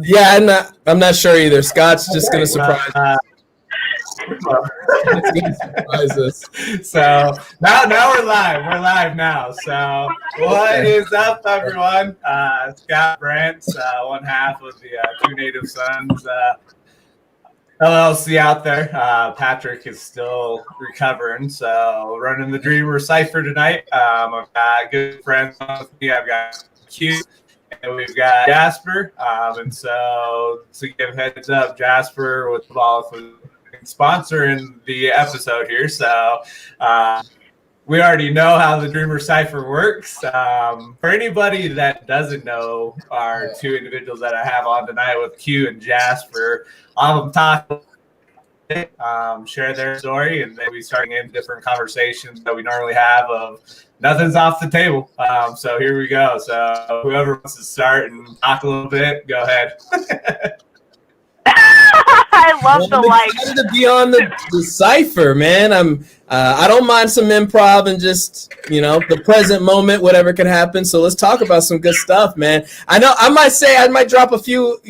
Yeah, I'm not sure either. Scott's just gonna surprise. It's gonna surprise us. So now we're live. We're live now. So what is up, everyone? Scott Brents, one half of the Two Native Sons LLC out there. Patrick is still recovering, so running the Dreamer Cypher tonight. I've got good friends with me. I've got Q, and we've got Jasper. And so to give heads up, Jasper was involved with sponsoring the episode here. So we already know how the Dreamer Cypher works. For anybody that doesn't know, our two individuals that I have on tonight with Q and Jasper, I'll have them talk, share their story, and then we start in different conversations that we normally have of nothing's off the table. So here we go. So whoever wants to start and talk a little bit, go ahead. I love the light. I'm excited to be on the Cypher, man. I don't mind some improv and just, the present moment, whatever can happen. So let's talk about some good stuff, man. I know I might drop a few,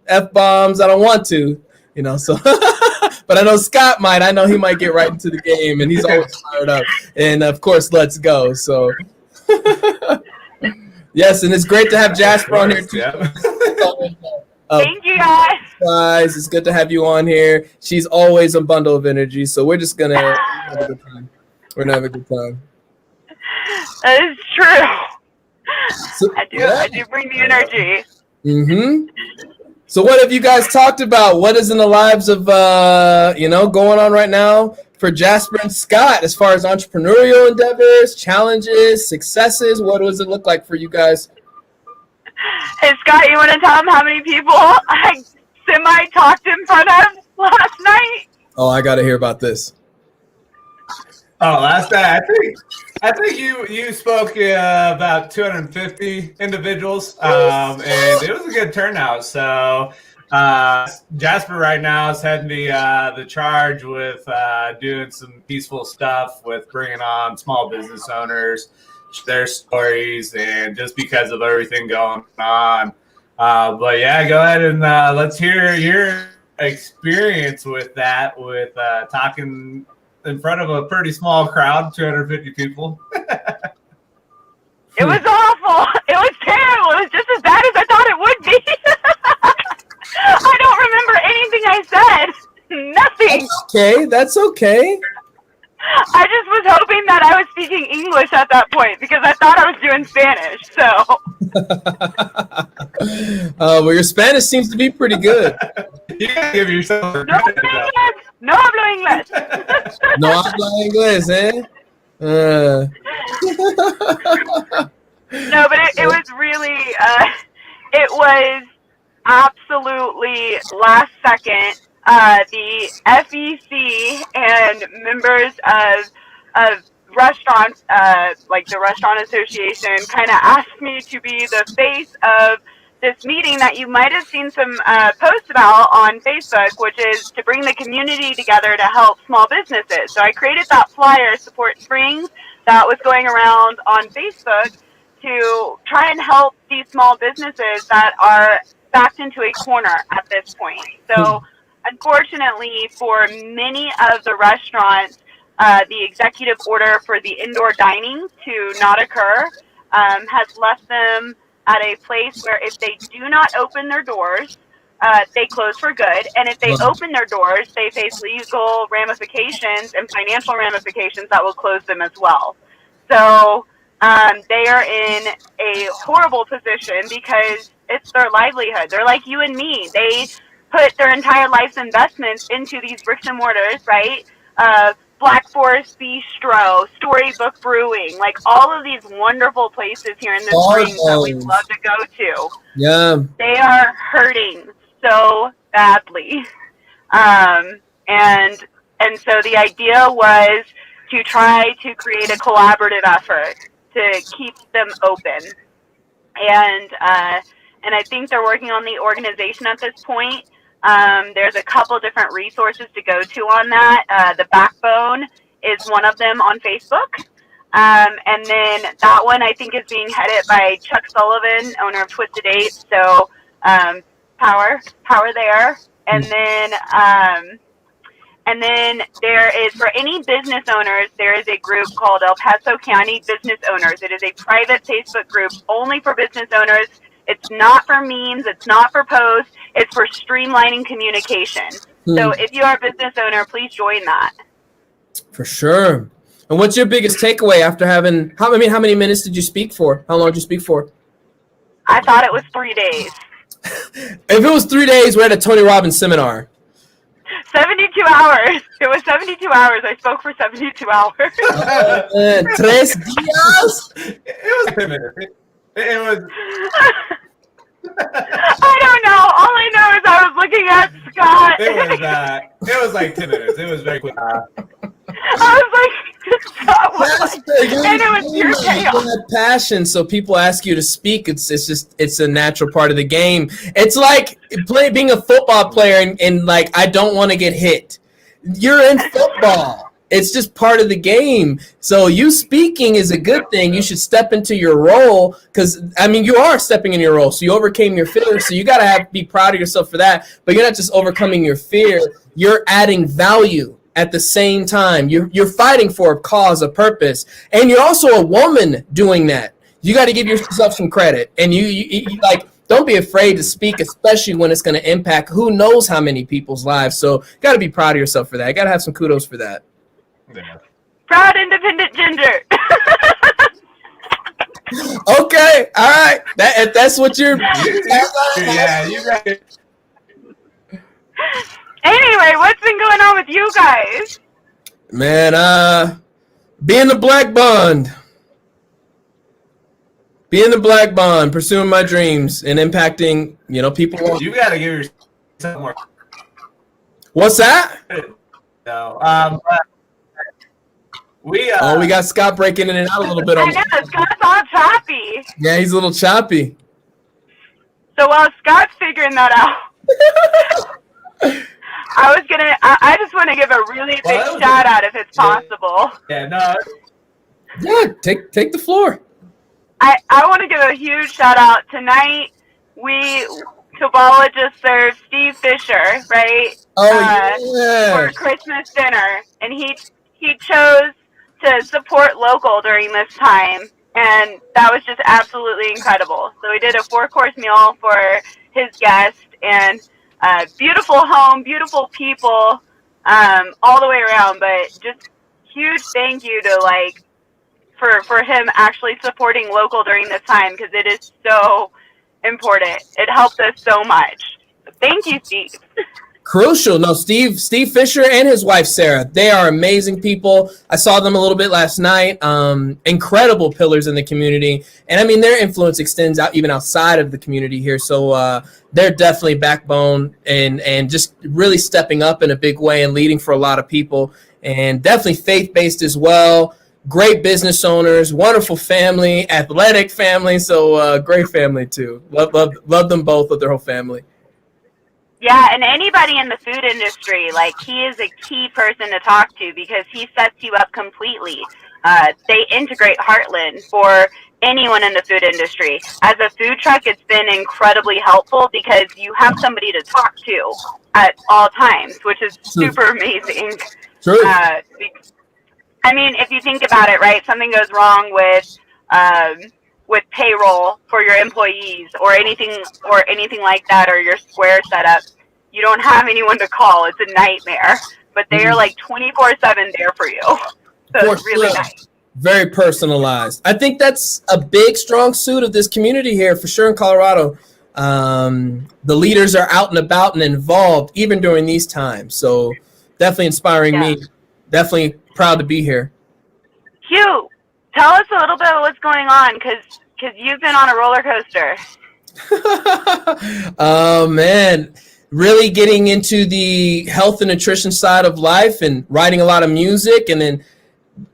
F-bombs. I don't want to, so but I know Scott might. I know he might get right into the game, and he's always fired up. And of course, let's go. So yes, and it's great to have Jasper on here too. Yeah. Thank you, guys. It's good to have you on here. She's always a bundle of energy, so we're just gonna have a good time. We're gonna have a good time. That is true. So, I do bring the energy. Mm-hmm. So what have you guys talked about? What is in the lives of going on right now for Jasper and Scott as far as entrepreneurial endeavors, challenges, successes? What does it look like for you guys? Hey, Scott, you want to tell them how many people I semi-talked in front of last night? Oh, I got to hear about this. Oh, last night, I think you spoke about 250 individuals, and it was a good turnout. So Jasper right now is heading the charge with doing some peaceful stuff with bringing on small business owners, their stories, and just because of everything going on. But yeah, go ahead and let's hear your experience with that, with talking in front of a pretty small crowd, 250 people. It was awful. It was terrible. It was just as bad as I thought it would be. I don't remember anything I said. Nothing. That's okay. I just was hoping that I was speaking English at that point because I thought I was doing Spanish. So. Well, your Spanish seems to be pretty good. You gotta give yourself a No hablo inglés. No hablo inglés, eh? No, but it was really, it was absolutely last second. The FEC and members of restaurants, like the Restaurant Association, kind of asked me to be the face of this meeting that you might have seen some posts about on Facebook, which is to bring the community together to help small businesses. So I created that flyer, Support Springs, that was going around on Facebook to try and help these small businesses that are backed into a corner at this point. So unfortunately, for many of the restaurants, the executive order for the indoor dining to not occur has left them at a place where if they do not open their doors, they close for good. And if they open their doors, they face legal ramifications and financial ramifications that will close them as well. So they are in a horrible position because it's their livelihood. They're like you and me. They put their entire life's investments into these bricks and mortars, right? Black Forest Bistro, Storybook Brewing, like all of these wonderful places here in the Springs that we love to go to. Yeah. They are hurting so badly. And so the idea was to try to create a collaborative effort to keep them open. And I think they're working on the organization at this point. There's a couple different resources to go to on that. The Backbone is one of them on Facebook. And then that one I think is being headed by Chuck Sullivan, owner of Twisted Eight. So power there. And then there is, for any business owners, there is a group called El Paso County Business Owners. It is a private Facebook group only for business owners. It's not for memes. It's not for posts. It's for streamlining communication. So if you are a business owner, please join that. For sure. And what's your biggest takeaway after having, how many minutes did you speak for? How long did you speak for? I thought it was 3 days. If it was 3 days, we're at a Tony Robbins seminar. 72 hours. It was 72 hours. I spoke for 72 hours. Tres días? It was 10 minutes. It was. I don't know. All I know is I was looking at Scott. It was like 10 minutes. It was very quick. I was like, Scott was like, and it was pure chaos. Passion, so people ask you to speak. It's a natural part of the game. It's like being a football player and like, I don't want to get hit. You're in football. It's just part of the game. So you speaking is a good thing. You should step into your role because, you are stepping in your role. So you overcame your fear. So you got to be proud of yourself for that. But you're not just overcoming your fear. You're adding value at the same time. You're fighting for a cause, a purpose. And you're also a woman doing that. You got to give yourself some credit. And you don't be afraid to speak, especially when it's going to impact who knows how many people's lives. So you got to be proud of yourself for that. You got to have some kudos for that. Yeah. Proud independent ginger. Okay, all right. That's what you're. Yeah, you got it. Anyway, what's been going on with you guys? Man, being the black bond. Pursuing my dreams and impacting, people. You got to give yourself more. What's that? No. We got Scott breaking in and out a little bit. I know, Scott's all choppy. Yeah, he's a little choppy. So while Scott's figuring that out, I just want to give a really big shout out if it's possible. Yeah, no. Yeah, take the floor. I want to give a huge shout out. Tonight, Kabbalah just served Steve Fisher, right? For Christmas dinner. And he chose to support local during this time. And that was just absolutely incredible. So we did a 4-course meal for his guest, and beautiful home, beautiful people, all the way around. But just huge thank you to for him actually supporting local during this time, because it is so important. It helped us so much. Thank you, Steve. Crucial. No, Steve Fisher and his wife Sarah, they are amazing people. I saw them a little bit last night. Incredible pillars in the community, and their influence extends out even outside of the community here. So they're definitely backbone and just really stepping up in a big way and leading for a lot of people, and definitely faith-based as well. Great business owners, wonderful family, athletic family. So great family too. Love them both with their whole family. Yeah, and anybody in the food industry, he is a key person to talk to because he sets you up completely. They integrate Heartland for anyone in the food industry. As a food truck, it's been incredibly helpful because you have somebody to talk to at all times, which is super amazing. True. If you think about it, right, something goes wrong with payroll for your employees or anything like that, or your Square setup, you don't have anyone to call. It's a nightmare. But they are 24/7 there for you. So it's really nice. Very personalized. I think that's a big, strong suit of this community here for sure in Colorado. The leaders are out and about and involved even during these times. So definitely inspiring me. Definitely proud to be here. Hugh, tell us a little bit of what's going on, because you've been on a roller coaster. Oh, man. Really getting into the health and nutrition side of life and writing a lot of music, and then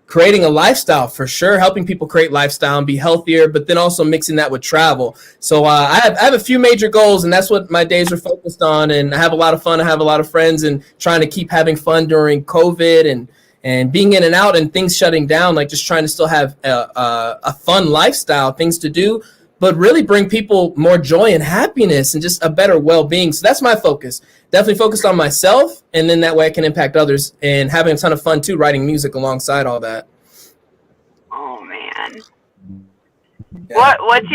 creating a lifestyle for sure, helping people create lifestyle and be healthier, but then also mixing that with travel. So I have a few major goals, and that's what my days are focused on. And I have a lot of fun. I have a lot of friends, and trying to keep having fun during COVID and being in and out and things shutting down, just trying to still have a fun lifestyle, things to do, but really bring people more joy and happiness and just a better well-being. So that's my focus. Definitely focused on myself, and then that way I can impact others, and having a ton of fun too, writing music alongside all that. Oh man. Yeah. What is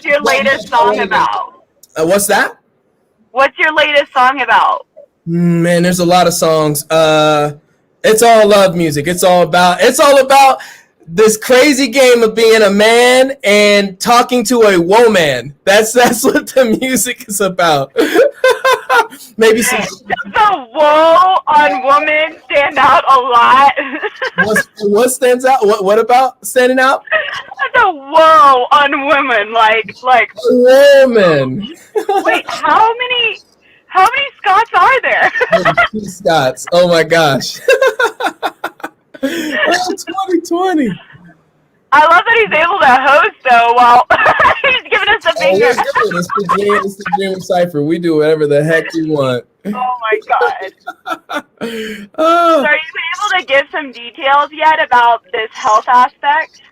your latest song about? What's that? What's your latest song about? Man, there's a lot of songs. It's all love music. It's all about this crazy game of being a man and talking to a woman. That's what the music is about. Maybe some. Does the woe on woman stand out a lot? What stands out? What about standing out? The woe on women, like woman. Wait, how many Scots are there? 2 Scots. Oh my gosh. 2020. I love that he's able to host though while he's giving us the finger. It's the dream of Cypher. We do whatever the heck we want. Oh my god. So are you able to give some details yet about this health aspect?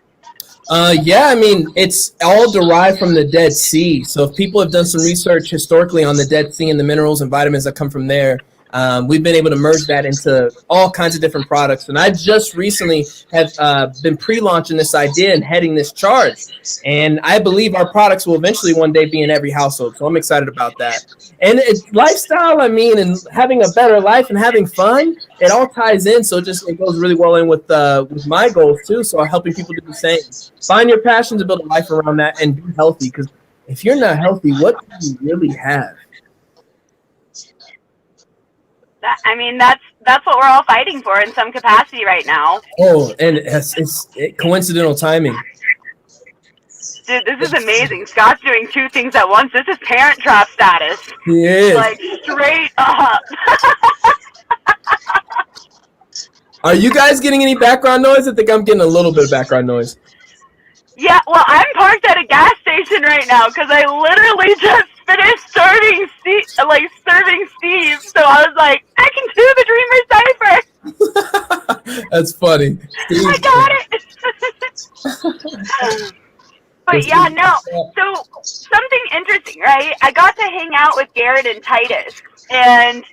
Yeah, I mean, it's all derived from the Dead Sea. So if people have done some research historically on the Dead Sea and the minerals and vitamins that come from there, we've been able to merge that into all kinds of different products. And I just recently have been pre-launching this idea and heading this charge. And I believe our products will eventually one day be in every household. So I'm excited about that. And it's lifestyle, I mean, and having a better life and having fun, it all ties in. So it goes really well in with my goals too. So I'm helping people do the same. Find your passion to build a life around that and be healthy. Because if you're not healthy, what do you really have? I mean, that's what we're all fighting for in some capacity right now. Oh, and it's coincidental timing. Dude, this is amazing. Scott's doing 2 things at once. This is Parent Trap status. He is. Like, straight up. Are you guys getting any background noise? I think I'm getting a little bit of background noise. Yeah, well, I'm parked at a gas station right now because I literally just finished serving Steve. So I was like, I can do the Dreamer Cypher. That's funny. I got it. But yeah, no. So something interesting, right? I got to hang out with Garrett and Titus, and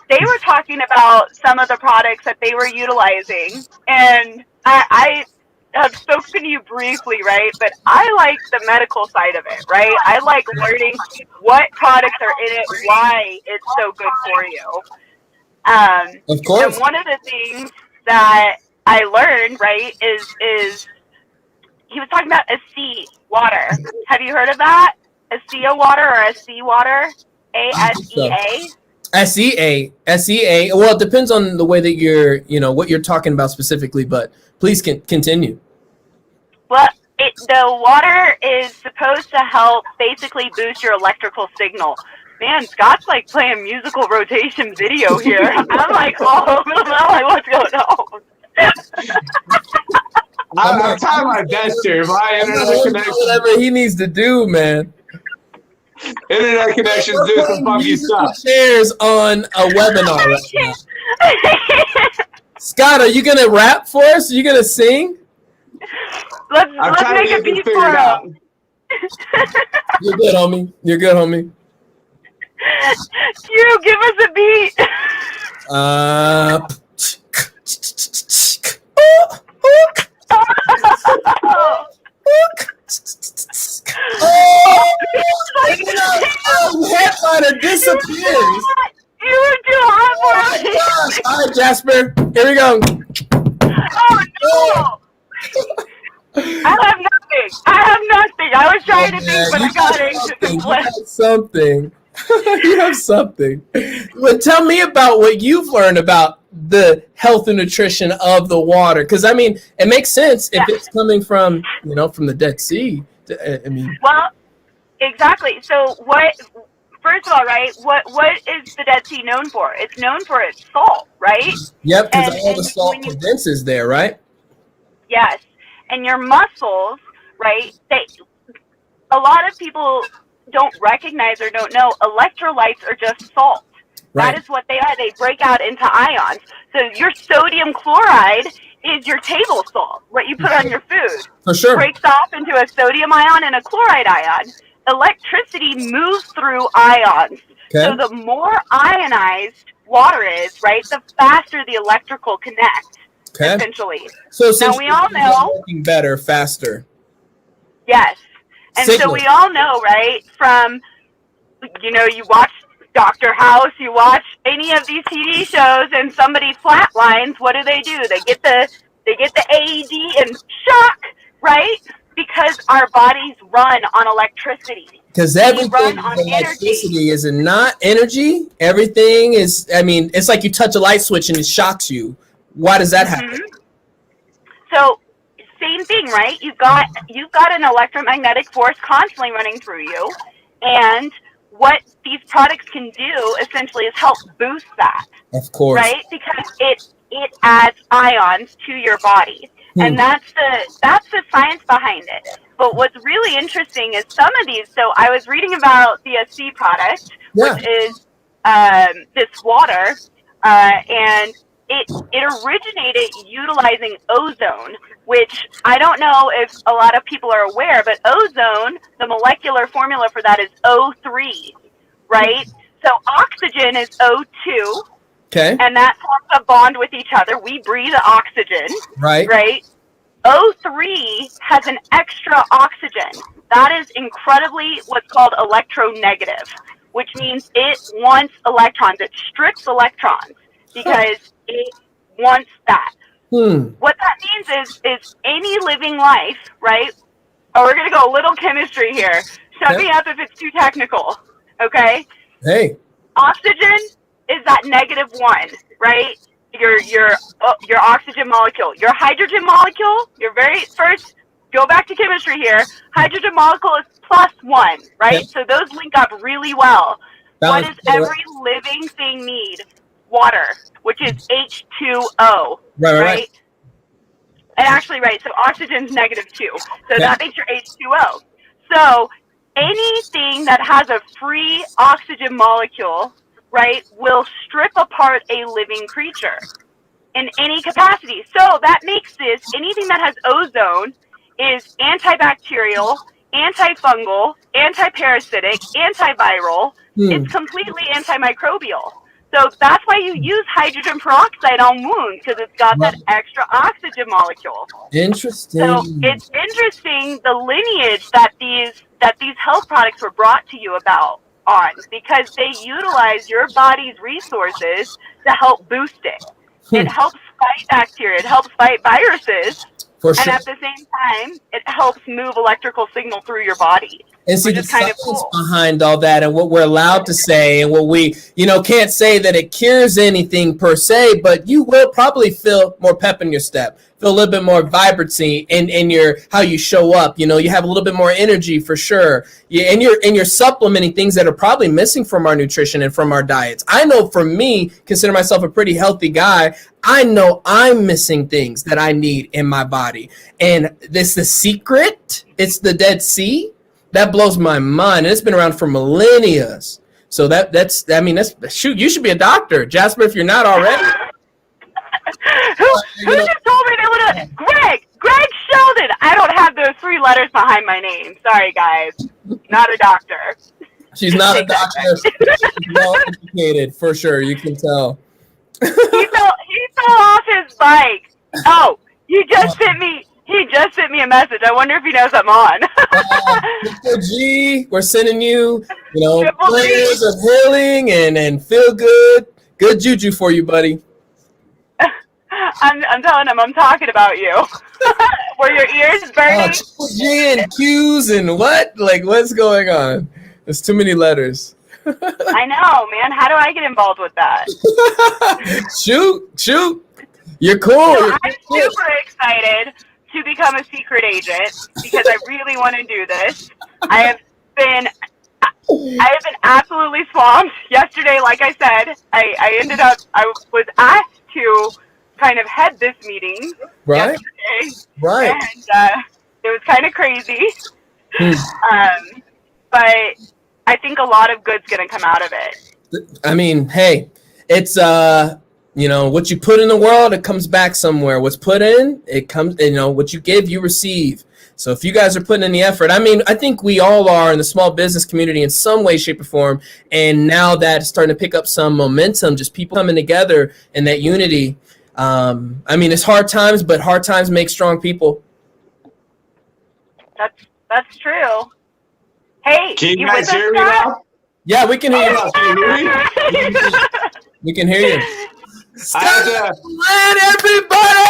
they were talking about some of the products that they were utilizing, and I have spoken to you briefly, right? But I like the medical side of it, right? I like learning what products are in it, why it's so good for you. Of course. And one of the things that I learned, right, is he was talking about sea water. Have you heard of that? ASEA water or ASEA water? ASEA? SEA. Well, it depends on the way that what you're talking about specifically, but please continue. Well, the water is supposed to help basically boost your electrical signal. Man, Scott's like playing musical rotation video here. I'm like, oh, like, what's going on? I'm trying my best here. My internet connection. Whatever he needs to do, man. Internet connections do some funky stuff. Shares on a webinar right now. Scott, are you gonna rap for us? Are you gonna sing? Let's make a beat for him. You're good, homie. You're good, homie. Q, give us a beat. Headliner disappears. You were too hot for me. All right, Jasper. Here we go. Oh no! I have nothing. I was trying to think, but I got anxious and fled. Something. You have something. Well, tell me about what you've learned about the health and nutrition of the water, because I mean, it makes sense if it's coming from from the Dead Sea. I mean, well, exactly. So what? First of all, right? What is the Dead Sea known for? It's known for its salt, right? Yep, because all the salt condenses there, right? Yes, and your muscles, right? A lot of people don't recognize or don't know electrolytes are just salt. Right. That is what they are. They break out into ions. So your sodium chloride is your table salt, what you put on your food. For sure. Breaks off into a sodium ion and a chloride ion. Electricity moves through ions. Okay. So the more ionized water is, right, the faster the electrical connect, essentially. So now we all know working better, faster. Yes. And so we all know, right, from, you watch Dr. House, you watch any of these TV shows and somebody flatlines, what do? They get the AED and shock, right? Because our bodies run on electricity. Because everything is electricity, is it not energy? Everything is, it's like you touch a light switch and it shocks you. Why does that happen? So same thing, right? You've got an electromagnetic force constantly running through you, and what these products can do essentially is help boost that. Of course. Right? Because it adds ions to your body. And that's the science behind it. But what's really interesting is some of these, so I was reading about the SC product, which is this water, and it originated utilizing ozone, which I don't know if a lot of people are aware, but ozone, the molecular formula for that is O3, right? So oxygen is O2. Okay. And that forms a bond with each other. We breathe oxygen. Right. Right? O3 has an extra oxygen. That is incredibly what's called electronegative, which means it wants electrons. It strips electrons because it wants that. What that means is any living life, right? Oh, we're going to go a little chemistry here. Shut me up if it's too technical, okay? Hey. Oxygen is that -1, right? Your oxygen molecule. Your hydrogen molecule, your very first, go back to chemistry here, hydrogen molecule is +1, right? Yep. So those link up really well. What does every living thing need? Water, which is H2O, right? And actually, right, so oxygen's -2. So that makes your H2O. So anything that has a free oxygen molecule, right, will strip apart a living creature in any capacity. So that makes this, anything that has ozone is antibacterial, antifungal, antiparasitic, antiviral. It's completely antimicrobial. So that's why you use hydrogen peroxide on wounds, because it's got that extra oxygen molecule. Interesting. So it's interesting the lineage that these health products were brought to you about on, because they utilize your body's resources to help boost it. It helps fight bacteria, it helps fight viruses, and at the same time, it helps move electrical signal through your body. And see the science behind all that, and what we're allowed to say, and what we, can't say that it cures anything per se, but you will probably feel more pep in your step, feel a little bit more vibrancy in your how you show up. You have a little bit more energy for sure. And you're supplementing things that are probably missing from our nutrition and from our diets. I know for me, consider myself a pretty healthy guy. I know I'm missing things that I need in my body, and this the secret. It's the Dead Sea. That blows my mind. And it's been around for millennia. So that's shoot, you should be a doctor, Jasper, if you're not already. Who just told me they would have? Greg Sheldon. I don't have those 3 letters behind my name. Sorry, guys. Not a doctor. She's not a doctor. She's well educated, for sure. You can tell. He fell off his bike. Oh, he just sent me a message. I wonder if he knows I'm on. Triple G, we're sending you, prayers of healing and feel good. Good juju for you, buddy. I'm telling him I'm talking about you. Were your ears burning? Triple G and Q's and what? Like, what's going on? There's too many letters. I know, man. How do I get involved with that? Shoot. You're cool. So I'm super excited to become a secret agent because I really want to do this. I have been absolutely swamped. Yesterday, like I said, I was asked to kind of head this meeting yesterday. Right. And it was kind of crazy. But I think a lot of good's going to come out of it. I mean, hey, it's You know, what you put in the world, it comes back somewhere. What's put in, it comes, you know, what you give, you receive. So if you guys are putting in the effort, I mean, I think we all are in the small business community in some way, shape, or form. And now that's starting to pick up some momentum, just people coming together in that unity. I mean, it's hard times, but hard times make strong people. That's true. Hey, Can you with guys us, hear me Scott? now? Yeah, we can hear you. Can you hear me? We can hear you. I had to, Everybody!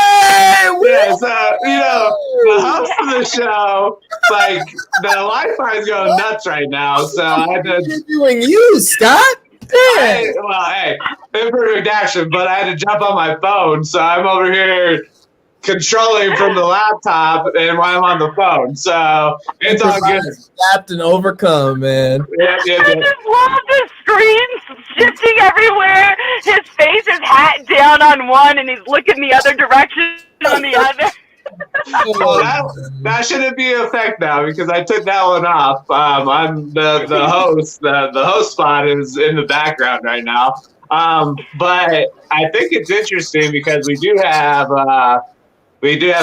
yeah, so, you know, the host of the show, like, the Wi-Fi is going nuts right now, so I had to, Interviewing you, Scott. well, hey, imperfect action, but I had to jump on my phone, so I'm over here controlling from the laptop and while I'm on the phone, so it's all good. Adapt and overcome, man. Yeah. I just love the screens shifting everywhere. His face is hat down on one, and he's looking the other direction on the other. Well, that shouldn't be in effect now because I took that one off. I'm the host. The host spot is in the background right now. But I think it's interesting because we do have a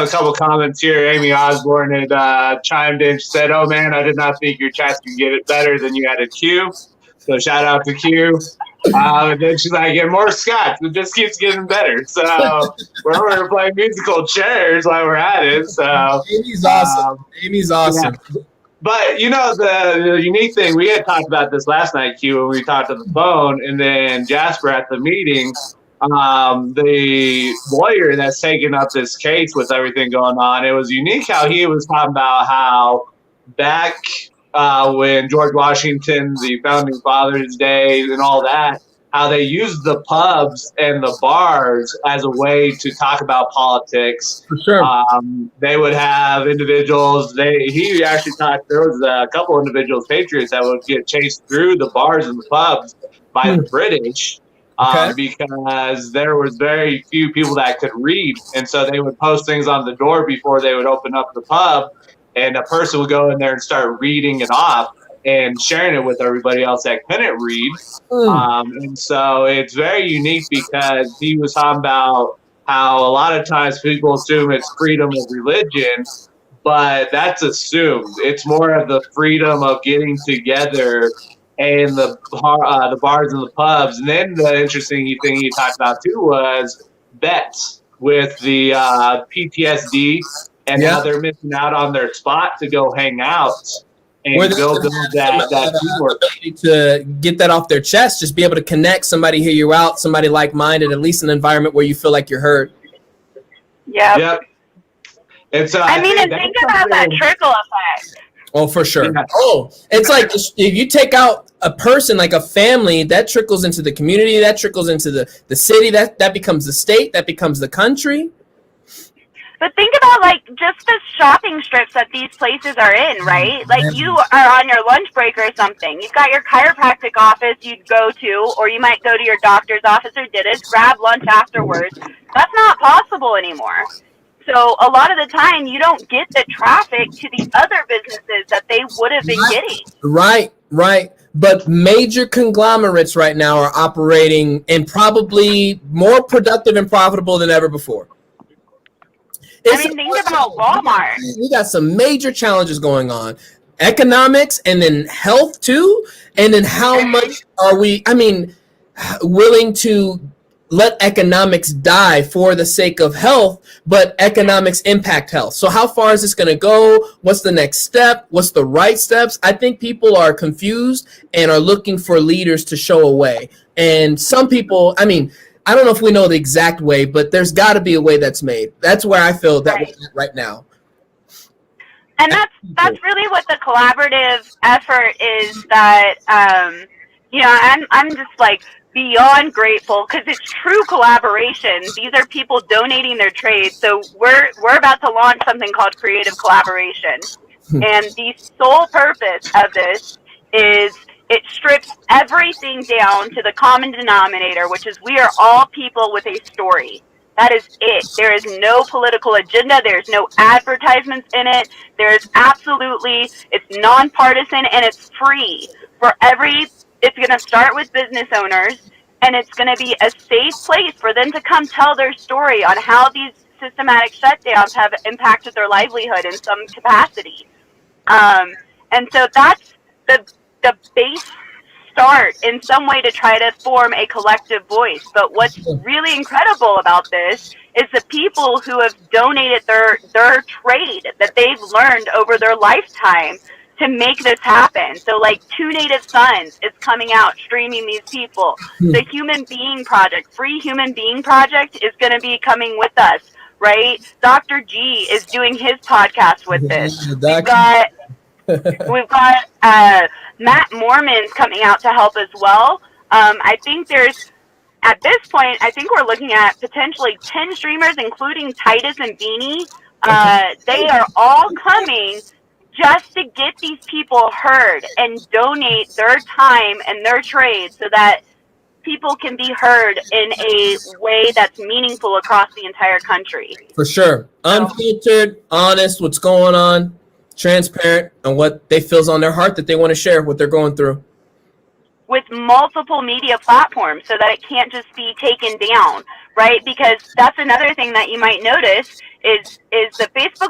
couple comments here. Amy Osborne had chimed in. She said, "Oh man, I did not think your chats could get it better than you had a Q." So shout out to Q. And then she's like, "Get more Scots. It just keeps getting better." So we're playing musical chairs while we're at it. So Amy's awesome. Amy's awesome. Yeah. But you know the unique thing, we had talked about this last night, Q, when we talked on the phone, and then Jasper at the meeting. The lawyer that's taking up this case with everything going on, it was unique how he was talking about how back when George Washington, the founding fathers day and all that, how they used the pubs and the bars as a way to talk about politics. For sure. They would have individuals, he actually talked, there was a couple individuals, patriots, that would get chased through the bars and the pubs by the British. Okay. Because there was very few people that could read. And so they would post things on the door before they would open up the pub, and a person would go in there and start reading it off and sharing it with everybody else that couldn't read. And so it's very unique because he was talking about how a lot of times people assume it's freedom of religion, but that's assumed. It's more of the freedom of getting together and the bars and the pubs. And then the interesting thing he talked about too was bets with the PTSD and how they're missing out on their spot to go hang out and build that teamwork. To get that off their chest, just be able to connect, somebody hear you out, somebody like-minded, at least an environment where you feel like you're heard. Yep. And so I mean, and think about that trickle effect. Oh, for sure. Yeah. Oh, it's like if you take out a person, like a family, that trickles into the community, that trickles into the city, that becomes the state, that becomes the country. But think about, like, just the shopping strips that these places are in, right? Like, you are on your lunch break or something. You've got your chiropractic office you'd go to, or you might go to your doctor's office or dentist, grab lunch afterwards. That's not possible anymore. So a lot of the time, you don't get the traffic to the other businesses that they would have been getting. Right. But major conglomerates right now are operating and probably more productive and profitable than ever before. Think about Walmart. We got some major challenges going on. Economics and then health too. And then how much are we, willing to let economics die for the sake of health, but economics impact health. So how far is this going to go? What's the next step? What's the right steps? I think people are confused and are looking for leaders to show a way. And some people, I don't know if we know the exact way, but there's got to be a way that's made. That's where I feel that we're at right now. And that's really what the collaborative effort is. That I'm just like beyond grateful because it's true collaboration. These are people donating their trade. So we're about to launch something called Creative Collaboration, and the sole purpose of this is it strips everything down to the common denominator, which is we are all people with a story. That is it. There is no political agenda. There's no advertisements in it. There's absolutely, it's nonpartisan and it's free for it's going to start with business owners, and it's going to be a safe place for them to come tell their story on how these systematic shutdowns have impacted their livelihood in some capacity. And so that's the base start in some way to try to form a collective voice. But what's really incredible about this is the people who have donated their trade that they've learned over their lifetime to make this happen. So like Two Native Sons is coming out streaming these people. The Human Being Project, Free Human Being Project is going to be coming with us, right? Dr. G is doing his podcast with this. We've got Matt Mormon's coming out to help as well. I think there's, at this point, I think we're looking at potentially 10 streamers, including Titus and Beanie. They are all coming just to get these people heard and donate their time and their trade so that people can be heard in a way that's meaningful across the entire country. For sure. Unfiltered, honest, what's going on, transparent, and what they feels on their heart that they want to share, what they're going through. With multiple media platforms so that it can't just be taken down, right? Because that's another thing that you might notice is the Facebook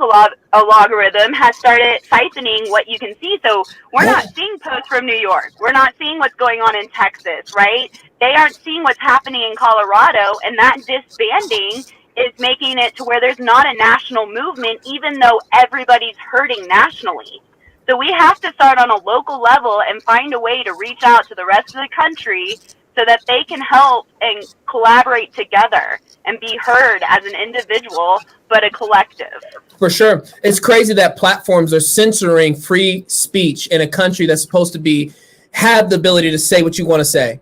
algorithm has started siphoning what you can see. So we're not seeing posts from New York. We're not seeing what's going on in Texas, right? They aren't seeing what's happening in Colorado, and that disbanding is making it to where there's not a national movement, even though everybody's hurting nationally. So we have to start on a local level and find a way to reach out to the rest of the country so that they can help and collaborate together and be heard as an individual, but a collective. For sure. It's crazy that platforms are censoring free speech in a country that's supposed to have the ability to say what you want to say.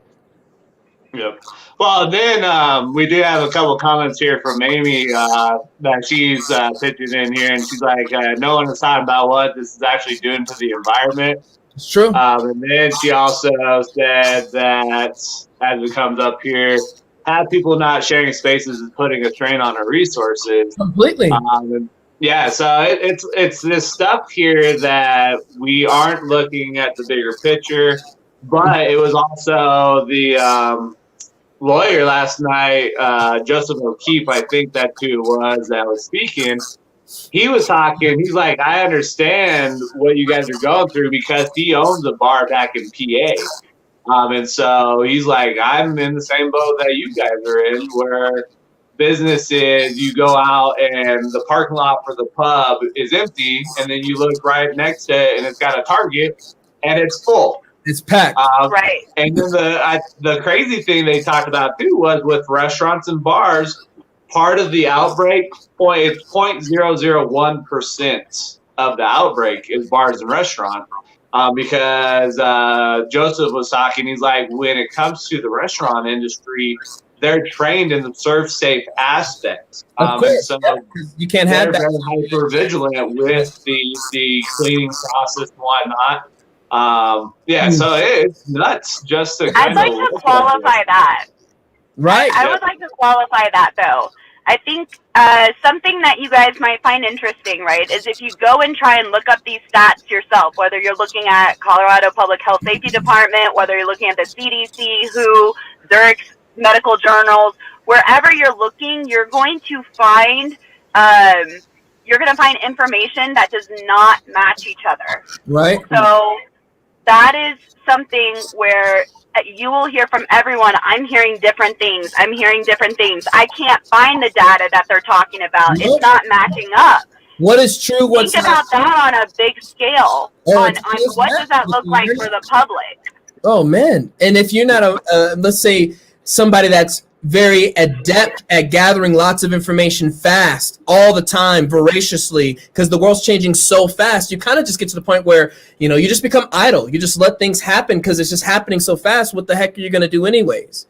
Yep. Well, then we do have a couple comments here from Amy that she's pitching in here, and she's like, no one is talking about what this is actually doing to the environment. It's true. And then she also said that, as it comes up here, have people not sharing spaces is putting a strain on our resources. Completely. Yeah, so it's this stuff here that we aren't looking at the bigger picture, but it was also the lawyer last night, Joseph O'Keefe, I think that too was, that was speaking. He was talking, he's like, I understand what you guys are going through because he owns a bar back in PA. And so he's like, I'm in the same boat that you guys are in, where businesses, you go out and the parking lot for the pub is empty, and then you look right next to it and it's got a Target and it's full. It's packed. Right. And then the crazy thing they talked about too was with restaurants and bars, part of the outbreak, it's 0.001% of the outbreak is bars and restaurants. Because Joseph was talking, he's like, when it comes to the restaurant industry, they're trained in the serve safe aspect. So you can't have that. They're hyper vigilant with the cleaning process and whatnot. So it's nuts just to I'd like to qualify that. Right. I would like to qualify that, though. I think something that you guys might find interesting, right, is if you go and try and look up these stats yourself, whether you're looking at Colorado Public Health Safety Department, whether you're looking at the CDC, WHO, Zurich's medical journals, wherever you're looking, you're going to find information that does not match each other. Right. So that is something where you will hear from everyone. I'm hearing different things. I can't find the data that they're talking about. Nope. It's not matching up. What is true? What's Think about that on a big scale. On what does that look like for the public? Oh, man. And if you're not let's say somebody that's very adept at gathering lots of information fast, all the time, voraciously, because the world's changing so fast, you kind of just get to the point where, you just become idle. You just let things happen because it's just happening so fast. What the heck are you going to do anyways?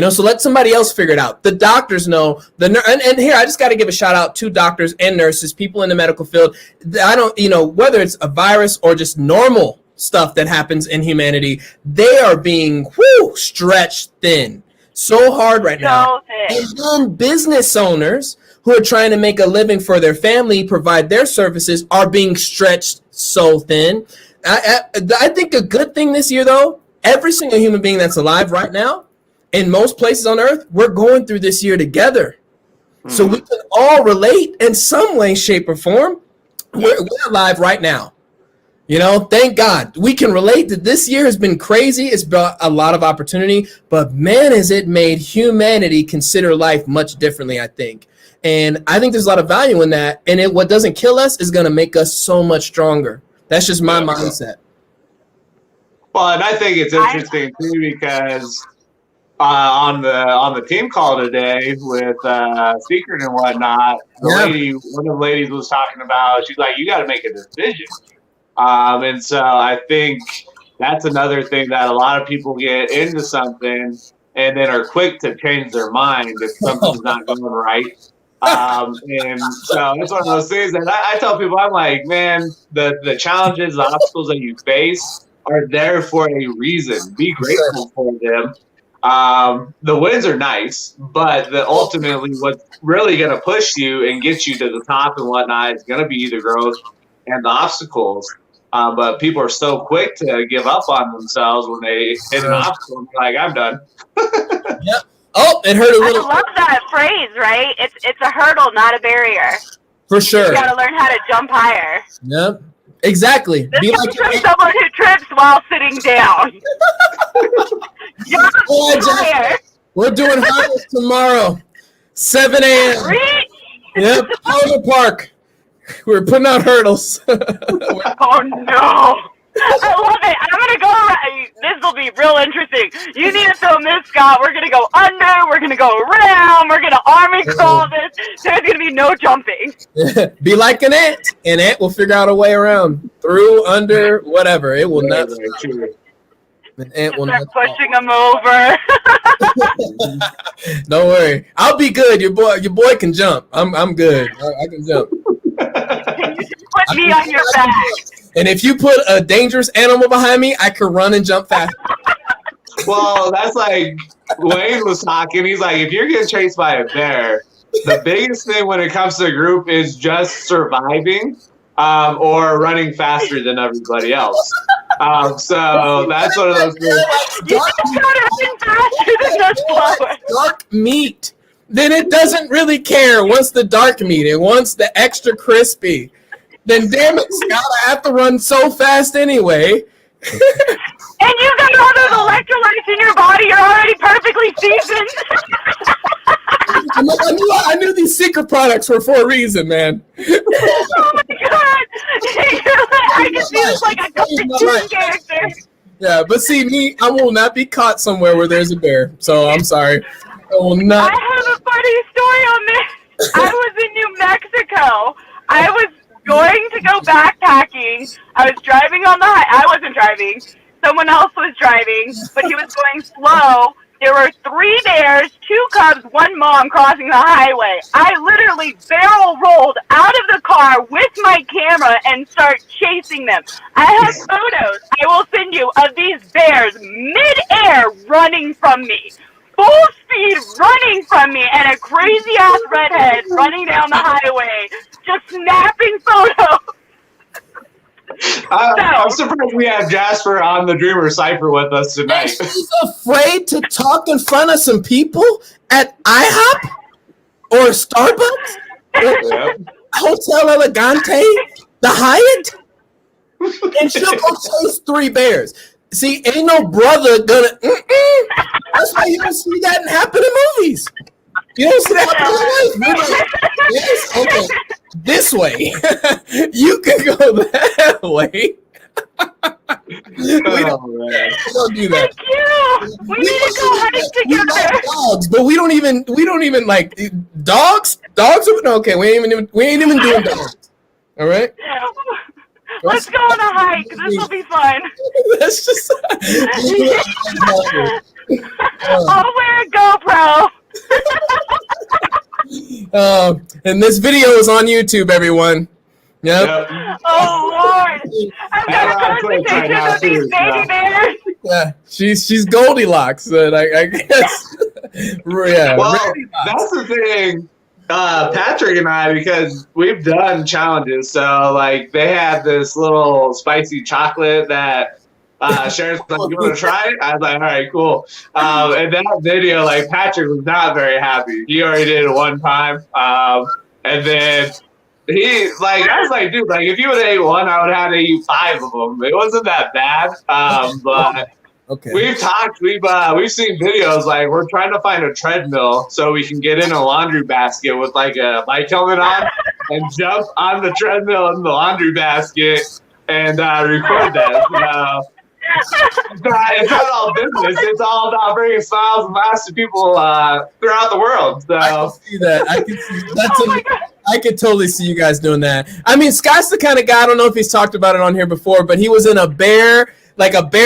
So let somebody else figure it out. The doctors know. And here, I just got to give a shout out to doctors and nurses, people in the medical field. I don't, whether it's a virus or just normal stuff that happens in humanity, they are being stretched thin. So hard right now. And then business owners who are trying to make a living for their family, provide their services, are being stretched so thin. I think a good thing this year, though, every single human being that's alive right now in most places on earth, we're going through this year together. So we can all relate in some way, shape, or form. We're alive right now. You know, thank God. We can relate that this year has been crazy. It's brought a lot of opportunity. But man, has it made humanity consider life much differently, I think. And I think there's a lot of value in that. And what doesn't kill us is going to make us so much stronger. That's just my mindset. Well, and I think it's interesting, too, because on the team call today with Secret and whatnot, one of the ladies was talking about, she's like, you got to make a decision. And so I think that's another thing that a lot of people get into something and then are quick to change their mind if something's not going right. And so it's one of those things that I tell people, I'm like, man, the challenges, the obstacles that you face are there for a reason. Be grateful for them. The wins are nice, but ultimately what's really going to push you and get you to the top and whatnot is going to be the growth and the obstacles. But people are so quick to give up on themselves when they hit an obstacle and be like, I'm done. Yep. Oh, it hurt a little. I love that phrase, right? It's a hurdle, not a barrier. For sure. You got to learn how to jump higher. Yep. Exactly. This Be comes like from someone who trips while sitting down. Jump higher. We're doing hurdles tomorrow, 7 a.m. Yep, Harbor Park. We're putting out hurdles. Oh no! I love it. I'm gonna go around. This will be real interesting. You need to film this, Scott. We're gonna go under. We're gonna go around. We're gonna army crawl this. There's gonna be no jumping. Be like an ant. An ant will figure out a way around, through, under, whatever. It will not. An ant will not pushing them over. Don't worry. I'll be good. Your boy can jump. I'm good. I can jump. Can you just put me on your back? And if you put a dangerous animal behind me, I can run and jump fast. Well, that's like Wayne was talking. He's like, if you're getting chased by a bear, the biggest thing when it comes to the group is just surviving or running faster than everybody else. So that's one of those things. You just gotta run faster than the slower. Dark meat. Then it doesn't really care. Once the dark meat, it wants the extra crispy. Then damn it, Scott, I have to run so fast anyway. And you got all those electrolytes in your body. You're already perfectly seasoned. I knew these secret products were for a reason, man. Oh my god! I can see this like a cartoon character. Yeah, but see, me, I will not be caught somewhere where there's a bear. So I'm sorry. I will not. I have a funny story on this. I was in New Mexico. I was going to go backpacking. I was driving on the I wasn't driving. Someone else was driving, but he was going slow. There were 3 bears, 2 cubs, 1 mom crossing the highway. I literally barrel rolled out of the car with my camera and start chasing them. I have photos I will send you of these bears mid-air running from me. Full speed running from me, and a crazy ass redhead running down the highway, just snapping photos. I'm surprised we have Jasper on the Dreamer Cypher with us tonight. And she's afraid to talk in front of some people at IHOP or Starbucks or Hotel Elegante, the Hyatt, and she'll go chase 3 bears. See, ain't no brother gonna. That's why you don't see that happen in movies. You don't see that happen in life. Like, yes, okay, this way. You can go that way. We don't do that. Thank you. We need to go hike together. We like dogs, but we don't even like dogs. Dogs are okay. We ain't even doing dogs. All right. Let's go on a hike. This will be fun. That's just. I'll wear a GoPro. And this video is on YouTube, everyone. Yep. Oh Lord! I've got a conversation with these baby bears. Yeah, she's Goldilocks. I guess. Yeah. Well, that's the thing. Patrick and I, because we've done challenges, so like they had this little spicy chocolate that Sharon's like, you want to try it? I was like, all right, cool. And that video, like, Patrick was not very happy. He already did it one time. And then he, like, I was like, dude, like, if you would have ate one, I would have had to eat 5 of them. It wasn't that bad. But Okay. we've talked, we've seen videos, like, we're trying to find a treadmill so we can get in a laundry basket with, like, a bike helmet on and jump on the treadmill in the laundry basket and record that. It's not all business. It's all about bringing smiles and laughs to people throughout the world. So I can see that. I can see I could totally see you guys doing that. I mean, Scott's the kind of guy, I don't know if he's talked about it on here before, but he was in a bear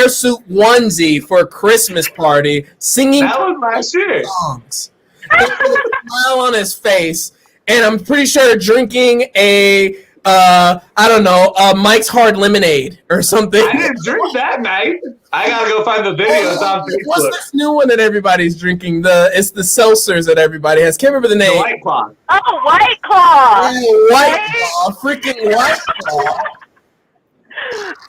suit onesie for a Christmas party, singing that was my shit. songs. With a smile on his face, and I'm pretty sure drinking a I don't know, Mike's Hard Lemonade or something. I didn't drink that night. I gotta go find the video. It's on Facebook. What's this new one that everybody's drinking? It's the seltzers that everybody has. Can't remember the name. The White Claw. Oh, White Claw. Oh, White Claw, freaking White Claw.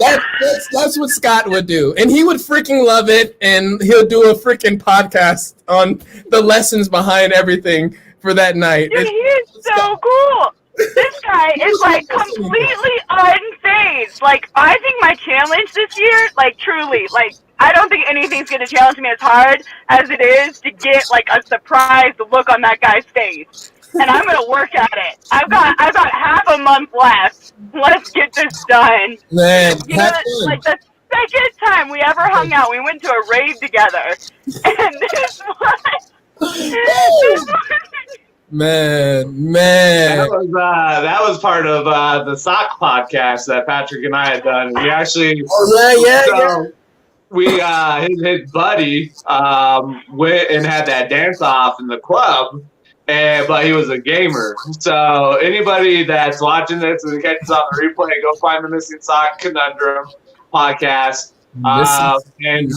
That's what Scott would do, and he would freaking love it, and he'll do a freaking podcast on the lessons behind everything for that night. Dude, he is so cool. This guy is like completely unfazed. Like, I think my challenge this year, like, truly, like, I don't think anything's gonna challenge me as hard as it is to get like a surprised look on that guy's face. And I'm gonna work at it. I've got half a month left. Let's get this done. Man, You know, like the second time we ever hung out, we went to a rave together, and this was. Man. That was part of the sock podcast that Patrick and I had done. We actually, we his buddy went and had that dance off in the club, but he was a gamer. So anybody that's watching this and catches on the replay, go find the Missing Sock Conundrum podcast. And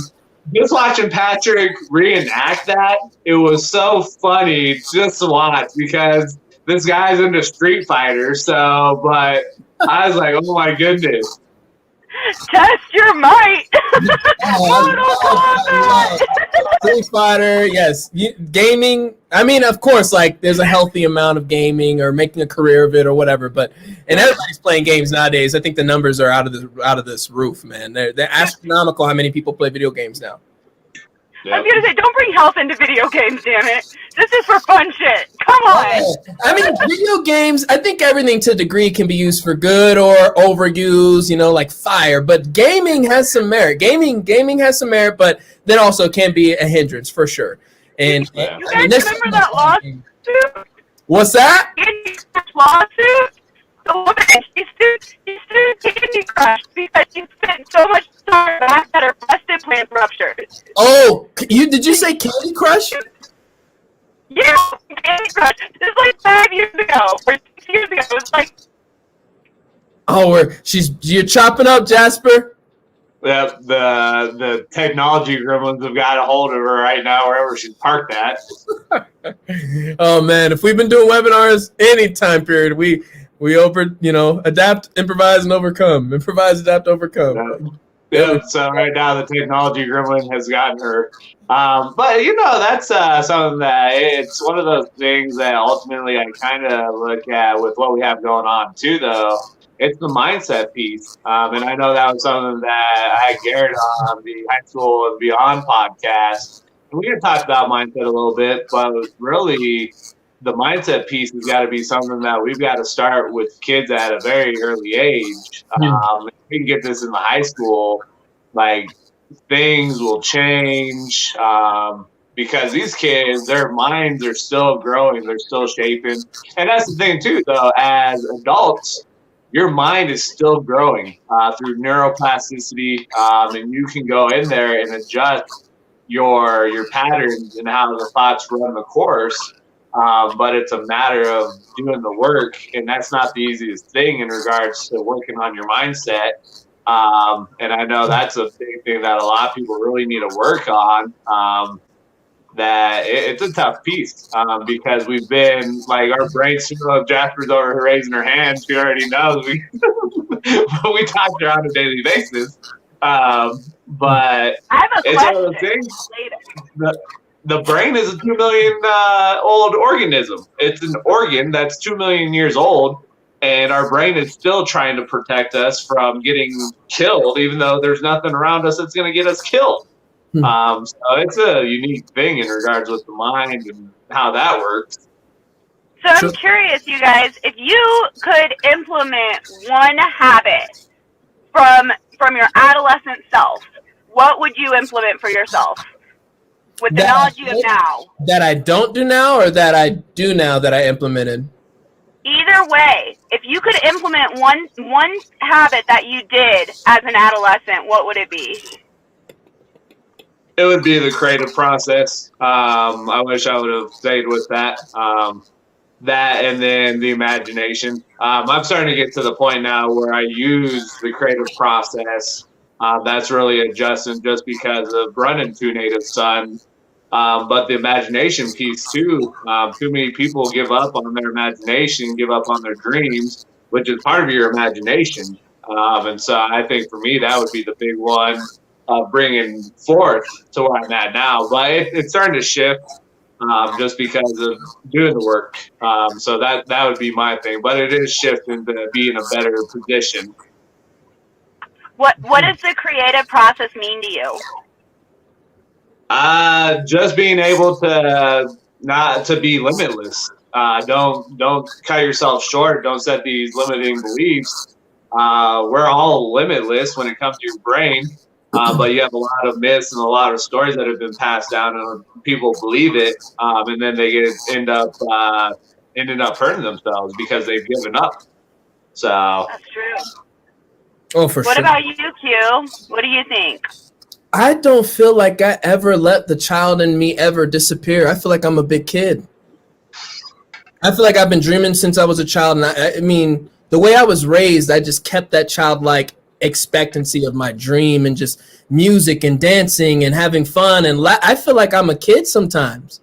just watching Patrick reenact that, it was so funny just to watch because this guy's into Street Fighter. So, but I was like, oh my goodness. Test your might. Street Fighter, yes. Gaming. I mean, of course, like there's a healthy amount of gaming or making a career of it or whatever. But and everybody's playing games nowadays. I think the numbers are out of this roof, man. They're astronomical. How many people play video games now? I was gonna say, don't bring health into video games, damn it. This is for fun shit. Come on. I mean, video games, I think everything to a degree can be used for good or overused, you know, like fire. But gaming has some merit. Gaming has some merit, but then also can be a hindrance for sure. And you guys remember that lawsuit? What's that? Lawsuit? The woman, she sued Candy Crush because she spent so much time back that her prostate plant ruptured. Oh, did you say Candy Crush? Yeah, Candy Crush. This is like 5 years ago, or 6 years ago. It was like. Oh, you're chopping up, Jasper. Yeah, the technology gremlins have got a hold of her right now, wherever she's parked at. Oh man, if we've been doing webinars any time period, we adapt, improvise, and overcome. Improvise, adapt, overcome. Yeah. So right now the technology gremlin has gotten her. But that's something that it's one of those things that ultimately I kind of look at with what we have going on too, though. It's the mindset piece. And I know that was something that I had Garrett on the High School and Beyond podcast. And we had talked about mindset a little bit, but really the mindset piece has got to be something that we've got to start with kids at a very early age. If we can get this in the high school, like things will change because these kids, their minds are still growing, they're still shaping. And that's the thing too, though, as adults, your mind is still growing through neuroplasticity, and you can go in there and adjust your patterns and how the thoughts run the course. But it's a matter of doing the work, and that's not the easiest thing in regards to working on your mindset. And I know that's a big thing that a lot of people really need to work on. That it's a tough piece because we've been like our brains. Jasper's over here raising her hand. She already knows we talk to her on a daily basis. But I have a it's one of question those things. later. The brain is a 2 million old organism. It's an organ that's 2 million years old, and our brain is still trying to protect us from getting killed, even though there's nothing around us that's going to get us killed. So it's a unique thing in regards with the mind and how that works. So I'm curious, you guys, if you could implement one habit from your adolescent self, what would you implement for yourself with the knowledge you have now? That I don't do now, or that I do now that I implemented? Either way, if you could implement one habit that you did as an adolescent, what would it be? It would be the creative process. I wish I would have stayed with that. That and then the imagination. I'm starting to get to the point now where I use the creative process. That's really adjusting just because of running 2 native sons. But the imagination piece too. Too many people give up on their imagination, give up on their dreams, which is part of your imagination. And so I think for me, that would be the big one, bringing forth to where I'm at now. But it's starting to shift. Just because of doing the work. So that would be my thing. But it is shifting to be in a better position. What does the creative process mean to you? Just being able to not to be limitless. Don't cut yourself short. Don't set these limiting beliefs. We're all limitless when it comes to your brain. But you have a lot of myths and a lot of stories that have been passed down, and people believe it, and then they end up hurting themselves because they've given up. So that's true. Oh, for sure. What about you, Q? What do you think? I don't feel like I ever let the child in me ever disappear. I feel like I'm a big kid. I feel like I've been dreaming since I was a child, and I mean, the way I was raised, I just kept that childlike expectancy of my dream and just music and dancing and having fun, and I feel like I'm a kid sometimes.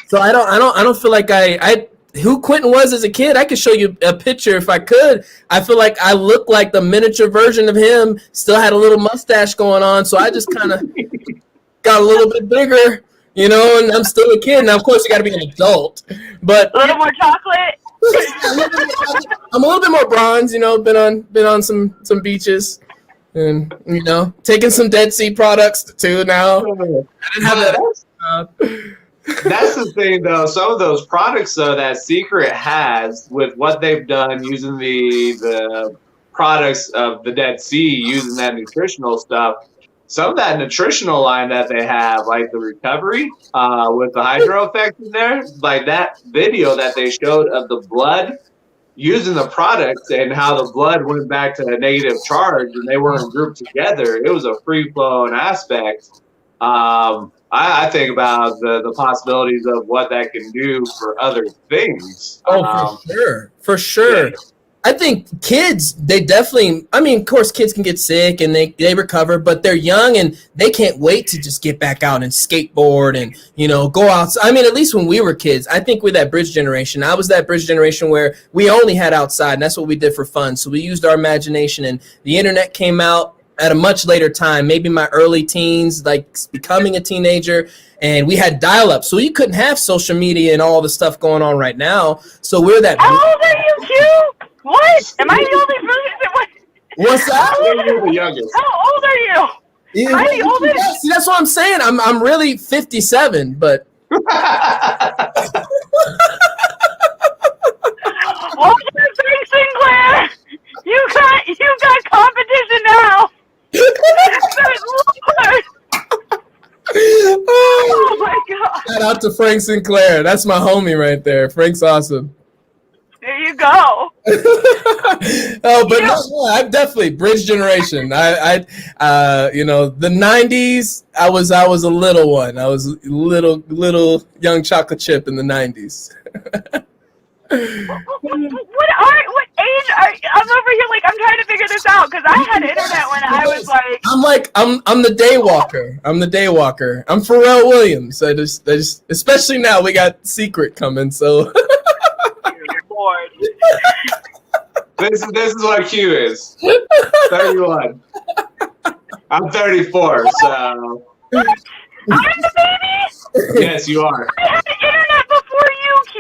So I don't feel like I who Quentin was as a kid. I could show you a picture if I could. I feel like I look like the miniature version of him, still had a little mustache going on, so I just kind of got a little bit bigger, you know, and I'm still a kid. Now of course you got to be an adult, but a little more chocolate. I'm a little bit more bronze, you know, been on some beaches, and you know, taking some Dead Sea products too now. I didn't have that. That's the thing, though. Some of those products, though, that Secret has with what they've done using the products of the Dead Sea, using that nutritional stuff. Some of that nutritional line that they have, like the recovery with the hydro effect in there, like that video that they showed of the blood using the products and how the blood went back to a negative charge and they weren't grouped together. It was a free flowing aspect. I think about the possibilities of what that can do for other things. Oh, for sure. Yeah. I think kids, they definitely, I mean, of course, kids can get sick and they recover, but they're young and they can't wait to just get back out and skateboard and, you know, go outside. I mean, at least when we were kids, I think we're that bridge generation. I was that bridge generation where we only had outside, and that's what we did for fun. So we used our imagination, and the internet came out at a much later time, maybe my early teens, like becoming a teenager, and we had dial-up, so you couldn't have social media and all the stuff going on right now. So we're that. How old are you, Q? What? Am I the only person? What's that? You're the youngest. How old are you? Yeah, Am I the oldest? Yeah, see, that's what I'm saying. I'm really 57, but. Well, Frank Sinclair, you got competition now. Oh my God! Shout out to Frank Sinclair. That's my homie right there. Frank's awesome. There you go. Oh, but no, I'm definitely bridge generation. I you know, the '90s. I was a little one. I was little young chocolate chip in the '90s. What age are you? I'm over here like I'm trying to figure this out because I had internet when I was like. I'm the day walker. I'm the day walker. I'm Pharrell Williams. I just especially now we got Secret coming, so. Lord. This is what Q is. 31. I'm 34, so I'm the baby? yes, you are. I had the internet before you, Q.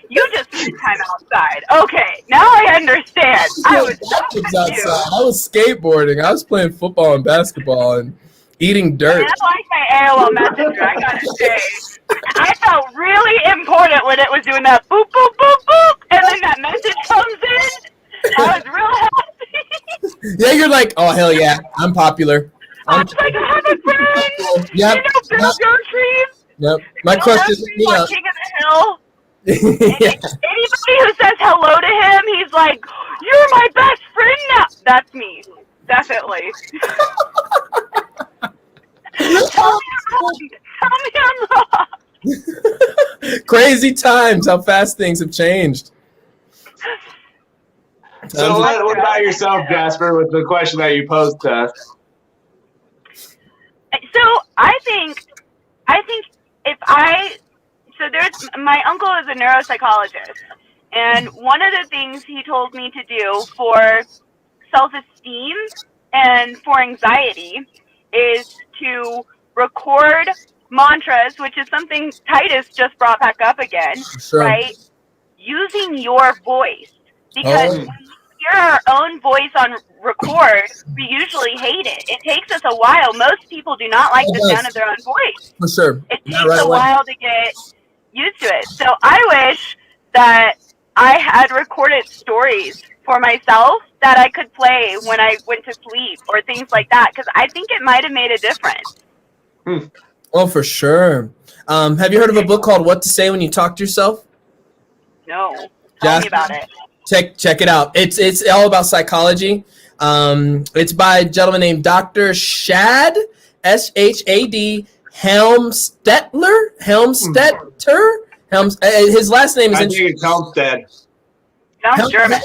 You just spent time outside. Okay, now I understand. I was so confused. outside. I was skateboarding. I was playing football and basketball and eating dirt. I like my AOL Messenger, I gotta say. I felt really important when it was doing that boop, boop, boop, boop, and then that message comes in. I was real happy. Yeah, you're like, oh, hell yeah, I'm popular. I was like, I have a friend. Yep. You know, Bill Gertrude. Yep. My crush is me on up. King of the Hill. Yeah. Anybody who says hello to him, he's like, you're my best friend now. That's me. Definitely. Tell me I'm wrong. Crazy times, how fast things have changed. So what about yourself, Jasper, with the question that you posed to us? So I think there's my uncle is a neuropsychologist, and one of the things he told me to do for self-esteem and for anxiety is to record mantras, which is something Titus just brought back up again, Sure. right? Using your voice, because when we hear our own voice on record, we usually hate it. It takes us a while. Most people do not like the sound of their own voice. For sure. It takes a while to get used to it. So I wish that I had recorded stories for myself that I could play when I went to sleep or things like that, because I think it might have made a difference. Oh, for sure. Have you heard of a book called What to Say When You Talk to Yourself? No. Tell me about it. Check it out. It's all about psychology. It's by a gentleman named Dr. Shad, Shad Helmstetter. His last name is I think it's Helmstead. Sounds German.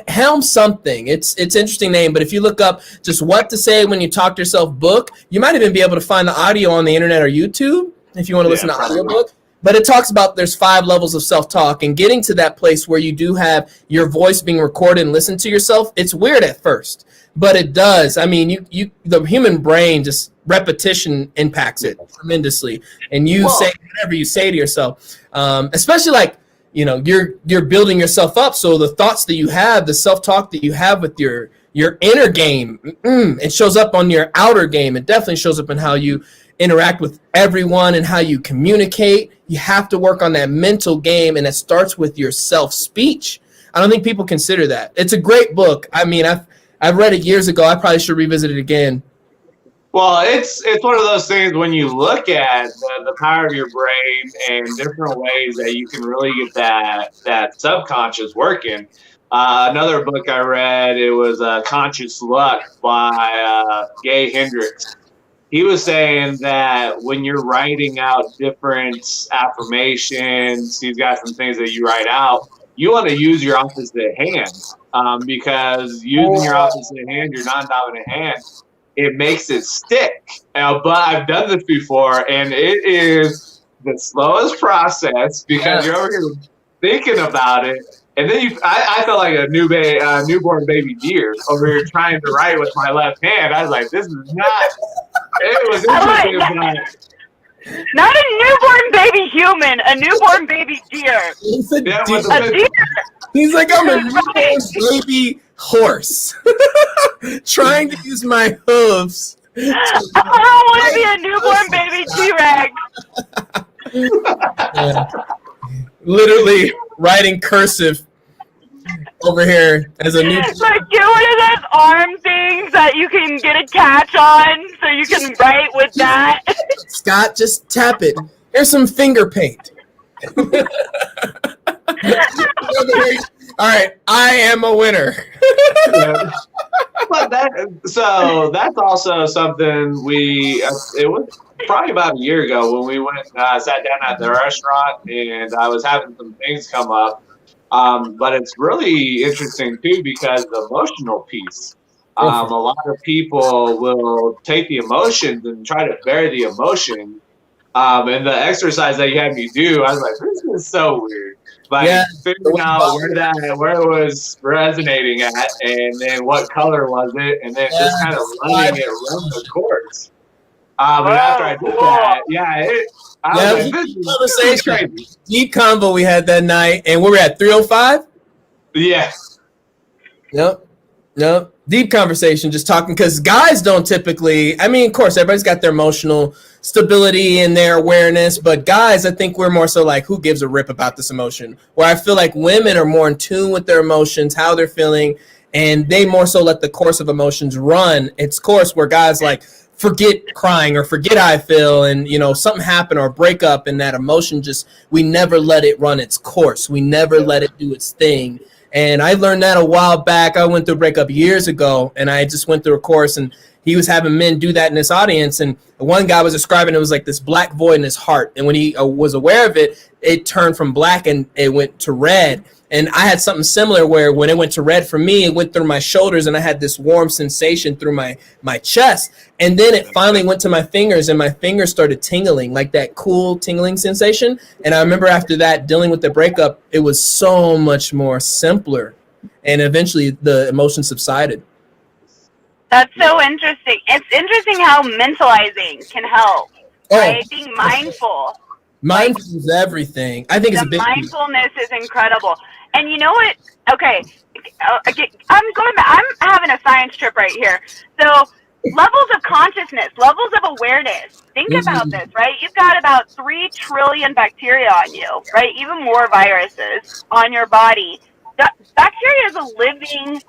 Helm something. It's an interesting name, but if you look up just What to Say When You Talk to Yourself book, you might even be able to find the audio on the internet or YouTube if you want to listen to audiobook. But it talks about there's 5 levels of self-talk, and getting to that place where you do have your voice being recorded and listened to yourself, it's weird at first, but it does. I mean, the human brain, just repetition impacts it tremendously, and you say whatever you say to yourself, especially like, you know, you're building yourself up. So the thoughts that you have, the self-talk that you have with your inner game, it shows up on your outer game. It definitely shows up in how you interact with everyone and how you communicate. You have to work on that mental game, and it starts with your self-speech. I don't think people consider that. It's a great book. I mean, I've read it years ago. I probably should revisit it again. Well, it's one of those things when you look at the power of your brain and different ways that you can really get that subconscious working. Another book I read, it was Conscious Luck by Gay Hendricks. He was saying that when you're writing out different affirmations, he's got some things that you write out, you want to use your opposite hand, because using your opposite hand, your non-dominant hand, it makes it stick. But I've done this before, and it is the slowest process because you're over here thinking about it. And then I felt like a newborn baby deer over here trying to write with my left hand. I was like, this is not. It was interesting. Not a newborn baby human, a newborn baby deer. A deer. He's like, I'm a newborn baby horse trying to use my hooves. I don't want to be a newborn baby T-Rex. Literally writing cursive over here as a new. Like, get one of those arm things that you can get a catch on so you can write with that. Scott, just tap it. Here's some finger paint. All right, I am a winner. But that's also something it was probably about a year ago when we went sat down at the restaurant, and I was having some things come up. But it's really interesting too because the emotional piece. A lot of people will take the emotions and try to bear the emotion. And the exercise that you had me do, I was like, this is so weird. Yeah. figuring out where it was resonating at, and then what color was it, and then just kind of letting it run the course. And after I did that, I was like, this is crazy. Deep convo we had that night, and we were at 305. Yeah. Yep. Deep conversation, just talking, because guys don't typically, I mean, of course, everybody's got their emotional stability and their awareness, but guys, I think we're more so like, who gives a rip about this emotion? Where I feel like women are more in tune with their emotions, how they're feeling, and they more so let the course of emotions run its course, where guys like forget crying or forget how I feel, and something happened or a breakup, and that emotion just, we never let it run its course. We never let it do its thing. And I learned that a while back. I went through a breakup years ago, and I just went through a course, and he was having men do that in this audience. And one guy was describing it was like this black void in his heart. And when he was aware of it, it turned from black and it went to red. And I had something similar where when it went to red for me, it went through my shoulders, and I had this warm sensation through my chest. And then it finally went to my fingers, and my fingers started tingling, like that cool tingling sensation. And I remember after that, dealing with the breakup, it was so much more simpler. And eventually the emotion subsided. That's so interesting. It's interesting how mentalizing can help, right? Being mindful. Mindfulness is everything. I think it's a big mindfulness is incredible. And you know what? Okay, I'm going back. I'm having a science trip right here. So levels of consciousness, levels of awareness. Think about this, right? You've got about 3 trillion bacteria on you, right? Even more viruses on your body. Bacteria is a living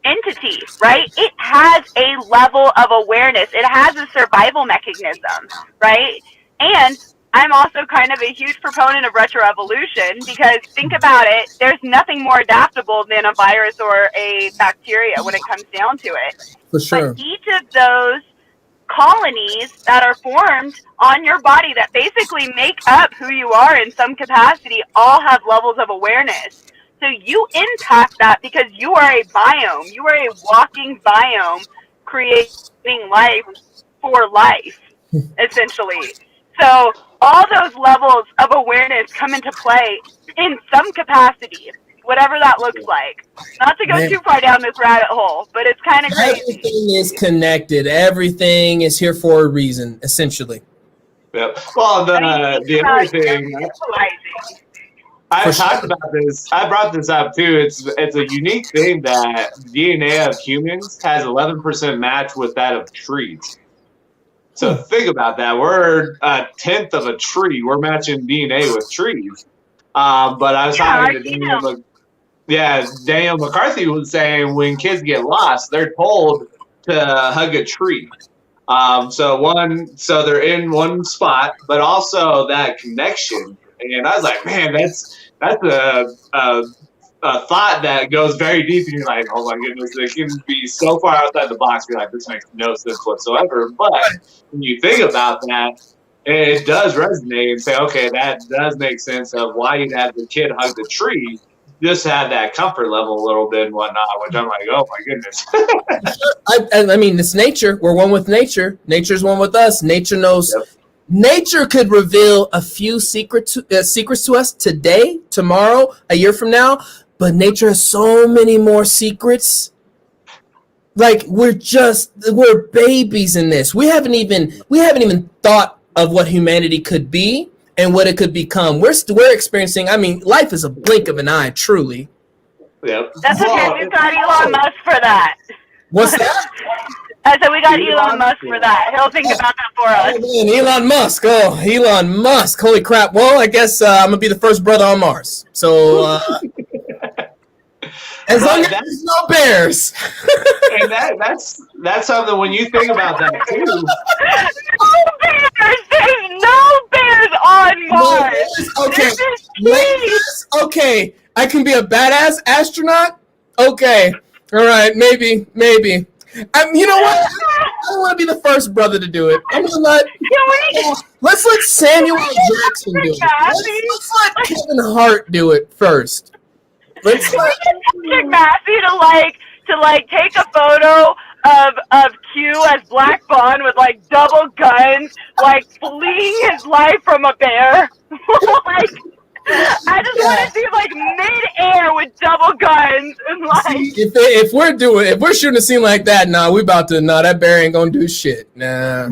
entity, right? It has a level of awareness. It has a survival mechanism, right? And I'm also kind of a huge proponent of retroevolution, because think about it, there's nothing more adaptable than a virus or a bacteria when it comes down to it. For sure. But each of those colonies that are formed on your body that basically make up who you are in some capacity all have levels of awareness. So you impact that because you are a biome. You are a walking biome creating life for life, essentially. So all those levels of awareness come into play in some capacity, whatever that looks like. Not to go too far down this rabbit hole, but it's kind of crazy. Everything is connected. Everything is here for a reason, essentially. Yep. Well, the other thing, I talked about this. I brought this up too. It's a unique thing that DNA of humans has 11% match with that of trees. So think about that. We're a tenth of a tree. We're matching DNA with trees. But I was talking to Daniel McCarthy was saying when kids get lost, they're told to hug a tree. So they're in one spot, but also that connection. And I was like, man, that's a thought that goes very deep, and you're like, oh my goodness, it can be so far outside the box. You're like, this makes no sense whatsoever. But when you think about that, it does resonate and say, okay, that does make sense of why you'd have the kid hug the tree, just have that comfort level a little bit and whatnot, which I'm like, oh my goodness. I mean, it's nature. We're one with nature. Nature's one with us. Nature knows. Yep. Nature could reveal a few secrets to us today, tomorrow, a year from now, but nature has so many more secrets. Like we're babies in this. We haven't even thought of what humanity could be and what it could become. We're experiencing. I mean, life is a blink of an eye, truly. Yep. That's okay. We've got Elon Musk for that. What's that? I said we got Elon Musk for that. He'll think about that for us. Oh, man, Elon Musk. Oh, Elon Musk. Holy crap. Well, I guess I'm going to be the first brother on Mars. So, as long as there's no bears. And that's something when you think about that, too. No bears! There's no bears on Mars! Okay. Okay. I can be a badass astronaut? Okay. All right. Maybe. You know what? I don't want to be the first brother to do it. I'm gonna let's let Samuel Jackson do it. Let's let Kevin Hart do it first. Let's let Patrick Massey to take a photo of Q as Black Bond with double guns, fleeing his life from a bear. Like, I just want to see like mid-air with double guns and like. See, if we're shooting a scene like that, that bear ain't gonna do shit. Nah.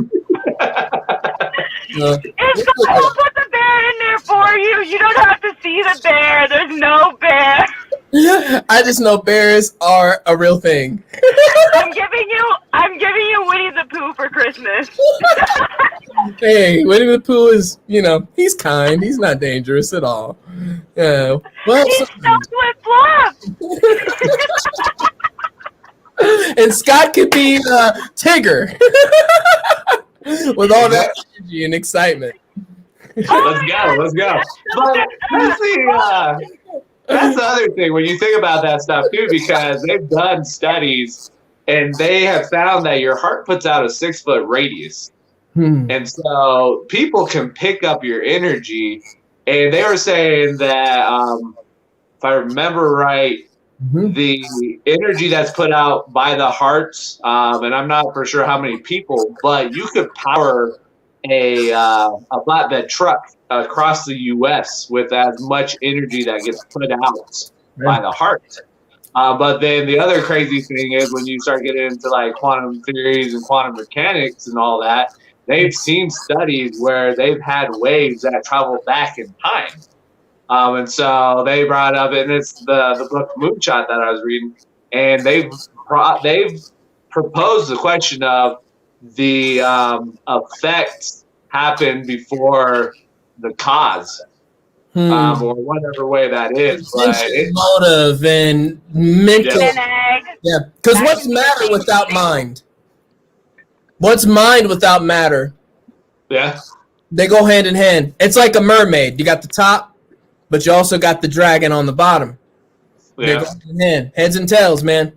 If someone will put the bear in there for you, you don't have to see the bear. There's no bear. I just know bears are a real thing. I'm giving you Winnie the Pooh for Christmas. Hey, Winnie the Pooh is, he's kind. He's not dangerous at all. Yeah. Well, He's stuffed with fluff. And Scott could be Tigger with all that energy and excitement. Let's go. But you see, that's the other thing when you think about that stuff too, because they've done studies and they have found that your heart puts out a 6-foot radius. And so people can pick up your energy. And they were saying that, if I remember right, the energy that's put out by the hearts, and I'm not for sure how many people, but you could power a flatbed truck across the U.S. with as much energy that gets put out by the heart. But then the other crazy thing is when you start getting into like quantum theories and quantum mechanics and all that, they've seen studies where they've had waves that travel back in time. And so they brought up, and it's the book Moonshot that I was reading, and they've proposed the question of the effects happen before the cause, or whatever way that is. But motive and mental. Yeah, because what's matter without mind? What's mind without matter? Yeah. They go hand in hand. It's like a mermaid. You got the top, but you also got the dragon on the bottom. Yeah. They go hand in hand. Heads and tails, man.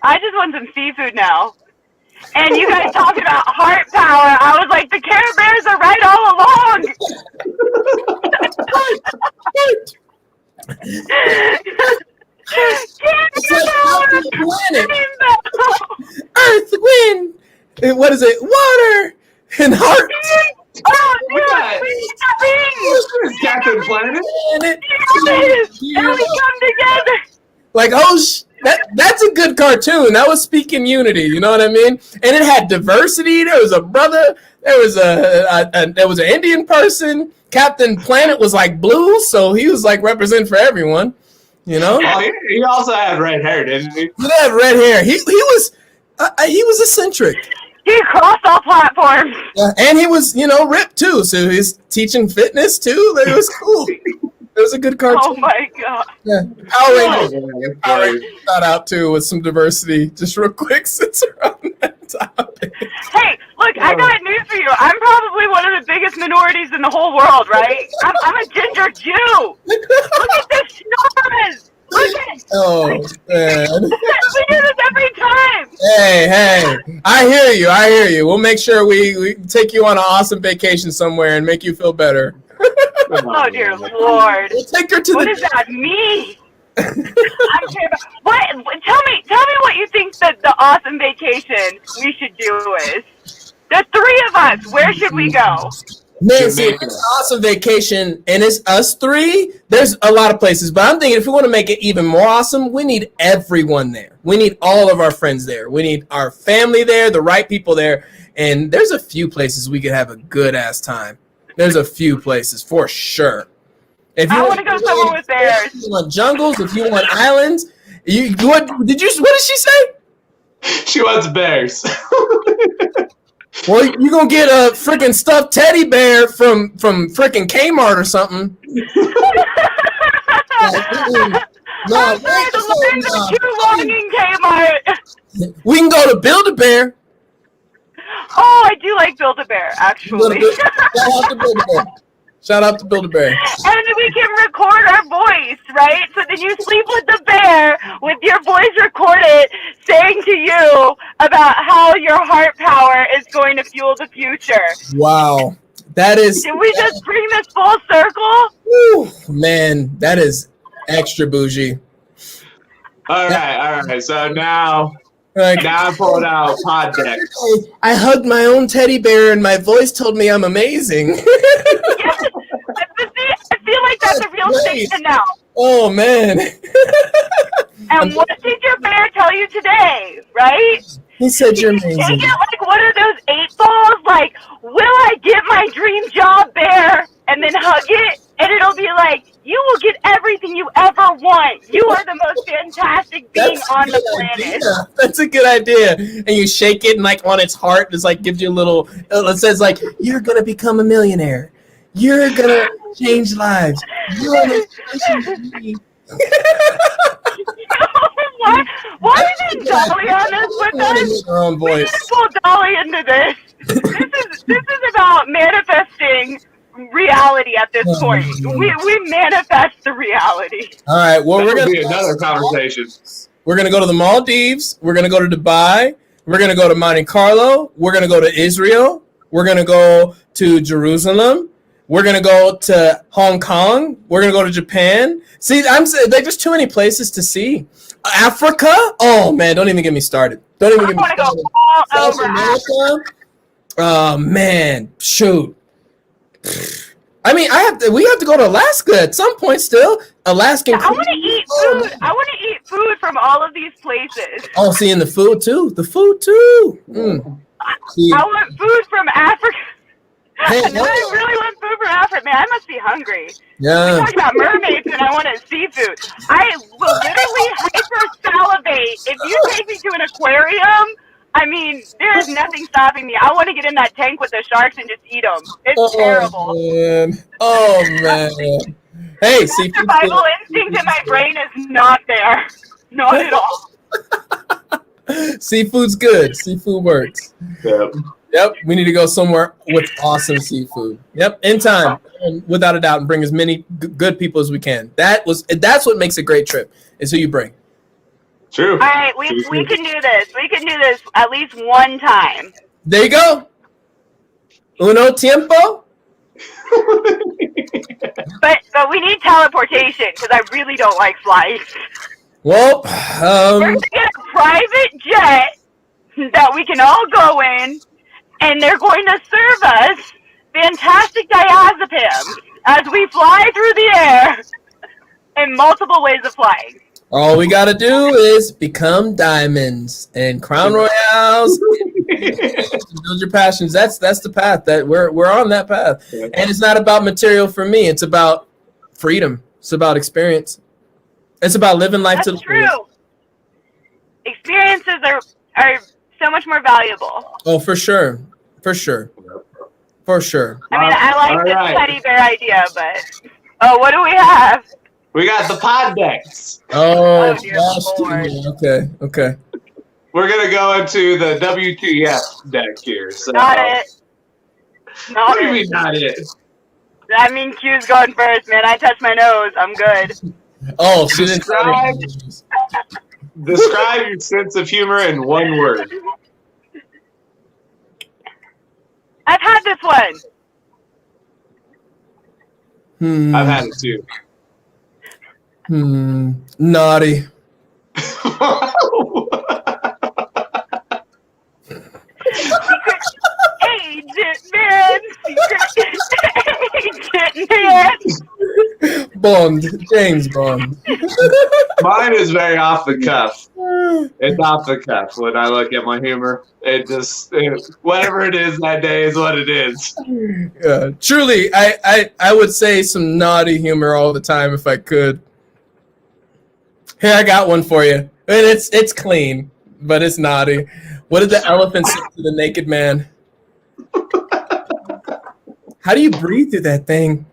I just want some seafood now. And you guys talking about heart power. I was like, the Care Bears are right all along. Earth, wind, and what is it? Water and heart. Oh, yeah, Captain Planet. yes. And we come together. Like, that's a good cartoon. That was speaking unity. You know what I mean? And it had diversity. There was a brother. There was an Indian person. Captain Planet was like blue, so he was like representing for everyone. You know. Oh, he also had red hair, didn't he? He had red hair. He was eccentric. He crossed all platforms. And he was, ripped too. So he's teaching fitness too. It was cool. It was a good cartoon. Oh my god. Yeah. Power Rangers thought out too with some diversity. Just real quick, since we're on that topic. Hey, look, I got news for you. I'm probably one of the biggest minorities in the whole world, right? I'm a ginger Jew. Look at this schnoz. Look at it. Oh, man. We do this every time. Hey, I hear you. We'll make sure we take you on an awesome vacation somewhere and make you feel better. Oh, dear Lord. We'll take her to what does that mean? What? Tell me what you think that the awesome vacation we should do is. The three of us, where should we go? Man, see, it's an awesome vacation, and it's us three. There's a lot of places, but I'm thinking if we want to make it even more awesome, we need everyone there. We need all of our friends there. We need our family there, the right people there, and there's a few places we could have a good-ass time. There's a few places, for sure. If you I want to go somewhere with bears. If you want jungles, if you want islands, what did she say? She wants bears. Well, you're going to get a freaking stuffed teddy bear from freaking Kmart or something. No, too long in Kmart. We can go to Build-A-Bear. Oh, I do like Build-A-Bear, actually. Shout out to Build-A-Bear. And we can record our voice, right? So then you sleep with the bear with your voice recorded saying to you about how your heart power is going to fuel the future. Wow. That is... Did we just bring this full circle? Whew, man, that is extra bougie. All right. So now Like, Now I'm pulling out pod deck. I hugged my own teddy bear and my voice told me I'm amazing. Yes. But see, I feel like that's a real Nice. statement now. Oh, man. And what did your bear tell you today, right? He said you're Take amazing. it like one of those 8 balls, like, will I get my dream job, bear? And then hug it, and it'll be like, you will get everything you ever want. You are the most fantastic being on the planet. Idea. That's a good idea. And you shake it, and like on its heart, it's like gives you a little. It says like, "You're gonna become a millionaire. You're gonna change lives. You're an inspiration to me." Why isn't Dolly on this with us? Her own We need voice. to pull Dolly into this. This is about manifesting reality at this point. We manifest the reality. All right. Well, That we're would gonna be another conversation. We're gonna go to the Maldives. We're gonna go to Dubai. We're gonna go to Monte Carlo. We're gonna go to Israel. We're gonna go to Jerusalem. We're gonna go to Hong Kong. We're gonna go to Japan. See, I'm saying like there's too many places to see. Africa? Oh man, don't even get me started. Don't even I get me want to go started. all South over Africa. America? Oh man, shoot. I mean, we have to go to Alaska at some point still. Alaskan. I want to eat food. I want to eat food from all of these places. Oh, seeing the food too. The food too. Mm. See, I want food from Africa. Hey, I really want food from Africa. Man, I must be hungry. yeah. Talking about mermaids and I wanted seafood. I will literally hyper salivate if you take me to an aquarium. I mean, there is nothing stopping me. I want to get in that tank with the sharks and just eat them. It's terrible. Man. Oh man. Hey, seafood's Survival good. instinct in my brain is not there. Not at all. Seafood's good. Seafood works. Yep. Yep. We need to go somewhere with awesome seafood. Yep. In time, and without a doubt, and bring as many good people as we can. That's what makes a great trip. Is who you bring. True. All right, we can do this. We can do this at least one time. There you go. Uno tiempo. But we need teleportation because I really don't like flights. Well, We're gonna get a private jet that we can all go in, and they're going to serve us fantastic diazepam as we fly through the air in multiple ways of flying. all we gotta do is become diamonds and crown royales. Build your passions. That's the path that we're on that path. And it's not about material for me. It's about freedom. It's about experience. It's about living life That's to the true. fullest. Experiences are so much more valuable. Oh, for sure. For sure. For sure. I mean, I like All this right. teddy bear idea, but what do we have? We got the pod decks. Oh, Oh, dear gosh. Lord. Okay. We're gonna go into the WTF deck here. So. Not it. Not What do you it. mean not it? I mean, Q's going first, man. I touched my nose. I'm good. Oh, she didn't Describe your sense of humor in one word. I've had this one. I've had it too. Naughty. Agent man. Agent man. Bond. James Bond. Mine is very off the cuff. It's off the cuff when I look at my humor. Whatever it is that day is what it is. Yeah, truly, I would say some naughty humor all the time if I could. Here, I got one for you. And it's clean, but it's naughty. What did the elephant say to the naked man? How do you breathe through that thing?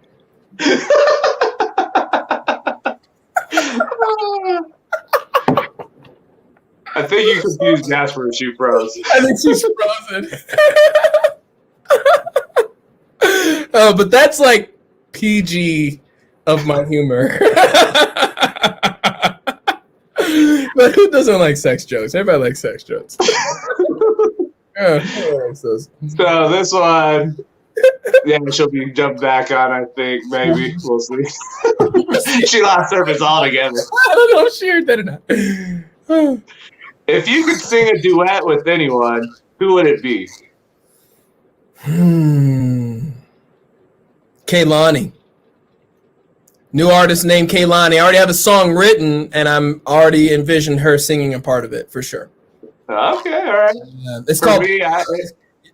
I think you confused Jasper and she froze. I think she's frozen. Oh, but that's like PG of my humor. But who doesn't like sex jokes? Everybody likes sex jokes. Yeah, who likes those? So this one, yeah, she'll be jumped back on, I think, maybe. We'll see. She lost service altogether. I don't know if she heard that or not. If you could sing a duet with anyone, who would it be? Kaylani. New artist named Kaylani. I already have a song written, and I'm already envision her singing a part of it for sure. Okay, all right. It's For called. me,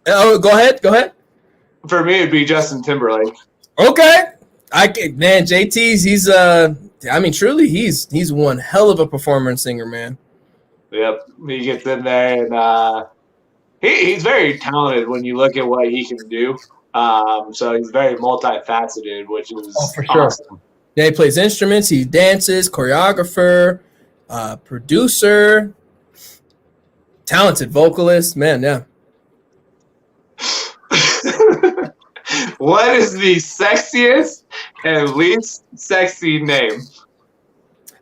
Oh, go ahead. for me, it'd be Justin Timberlake. Okay. Man, JT's. He's I mean, truly, he's one hell of a performer and singer, man. Yep, he gets in there, and he's very talented when you look at what he can do. So he's very multifaceted, which is for sure. awesome. Yeah, he plays instruments. He dances, choreographer, producer, talented vocalist. Man, yeah. What is the sexiest and least sexy name?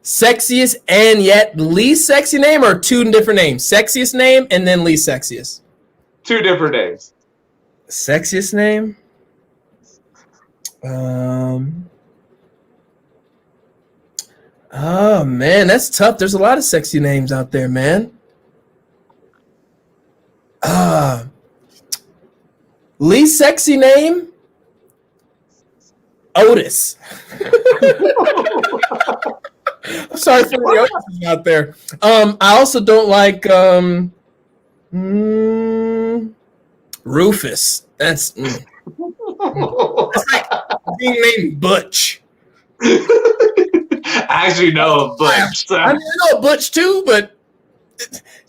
Sexiest and yet least sexy name, or two different names? Sexiest name and then least sexiest. Two different names. Sexiest name? Oh man, that's tough. There's a lot of sexy names out there, man. Least sexy name? Otis. I'm sorry for the Otis out there. I also don't like Rufus. That's like being named Butch. I actually know a Butch. So. I mean, I know a Butch too, but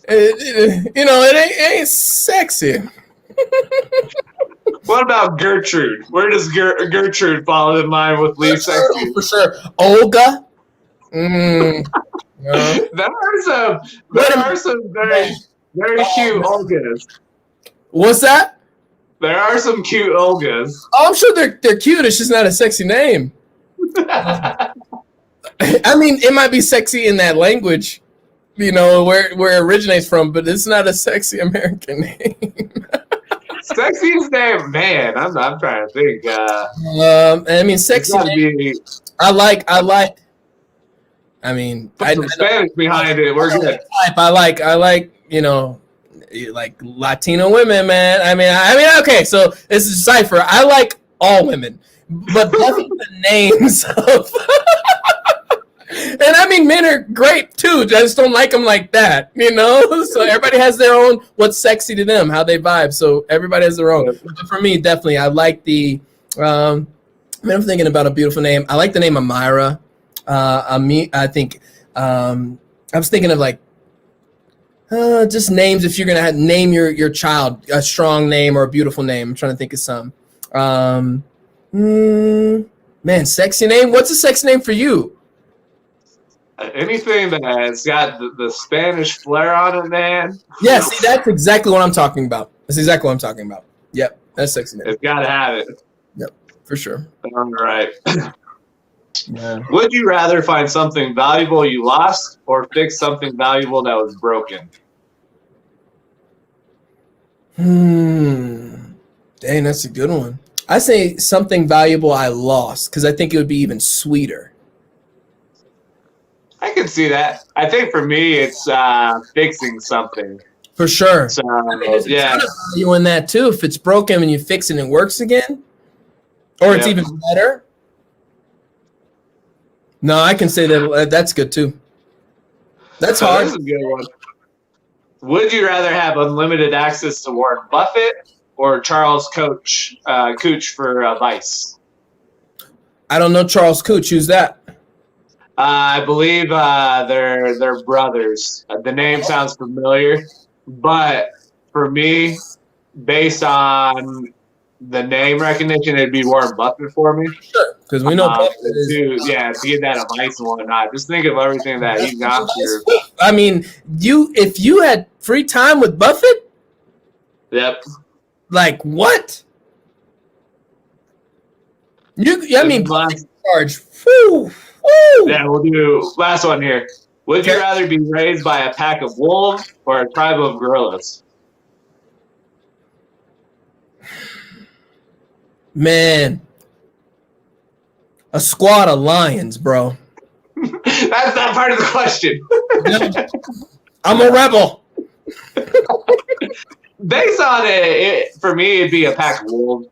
it ain't sexy. What about Gertrude? Where does Gertrude fall in line with least sexy? For sure. Olga. No. There are some very cute Olgas. What's that? There are some cute Olgas. Oh, I'm sure they're cute. It's just not a sexy name. I mean, it might be sexy in that language, where it originates from, but it's not a sexy American name. Sexiest name, man. I'm trying to think. I mean, sexy name. I like. I mean, put some Spanish behind it. We're good. I like. Like Latino women, man. I mean. Okay, so this is Cypher. I like all women, but definitely the names of. And I mean, men are great too. I just don't like them like that, So everybody has their own what's sexy to them, how they vibe. So everybody has their own. But for me, definitely, I like the. I'm thinking about a beautiful name. I like the name Amira. I think I was thinking of like just names if you're gonna name your child a strong name or a beautiful name. I'm trying to think of some. Man, sexy name. What's a sexy name for you? Anything that's got the Spanish flair on it, man. Yeah, see, that's exactly what I'm talking about. Yep, that's sexy name. It's got to have it. Yep, for sure. All right. Yeah. Would you rather find something valuable you lost or fix something valuable that was broken? Dang, that's a good one. I say something valuable I lost because I think it would be even sweeter. I can see that. I think for me, it's fixing something. For sure. So, yeah. You in that too. If it's broken and you fix it and it works again, or it's even better. No, I can say that that's good too. That's hard. That's a good one. Would you rather have unlimited access to Warren Buffett or Charles Cooch for Vice? I don't know Charles Cooch. Who's that? I believe they're brothers. The name sounds familiar, but for me, based on the name recognition, it'd be Warren Buffett for me. Sure, because we know Buffett to get that advice and whatnot. Just think of everything that he's gone through. I mean, if you had free time with Buffett, yep. Like what? Charge. Whew. Woo! Yeah, we'll do last one here. Would you rather be raised by a pack of wolves or a tribe of gorillas? Man, a squad of lions, bro. That's not part of the question. I'm a rebel. Based on it, for me, it'd be a pack of wolves,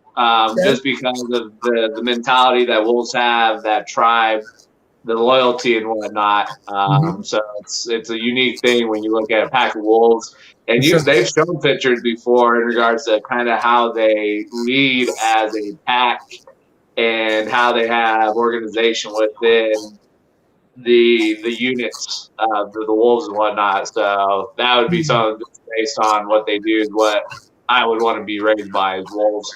just because of the mentality that wolves have, that tribe, the loyalty and whatnot. So it's a unique thing when you look at a pack of wolves, and they've shown pictures before in regards to kind of how they lead as a pack and how they have organization within the units of the wolves and whatnot. So that would be something that's based on what they do is what I would want to be raised by as wolves.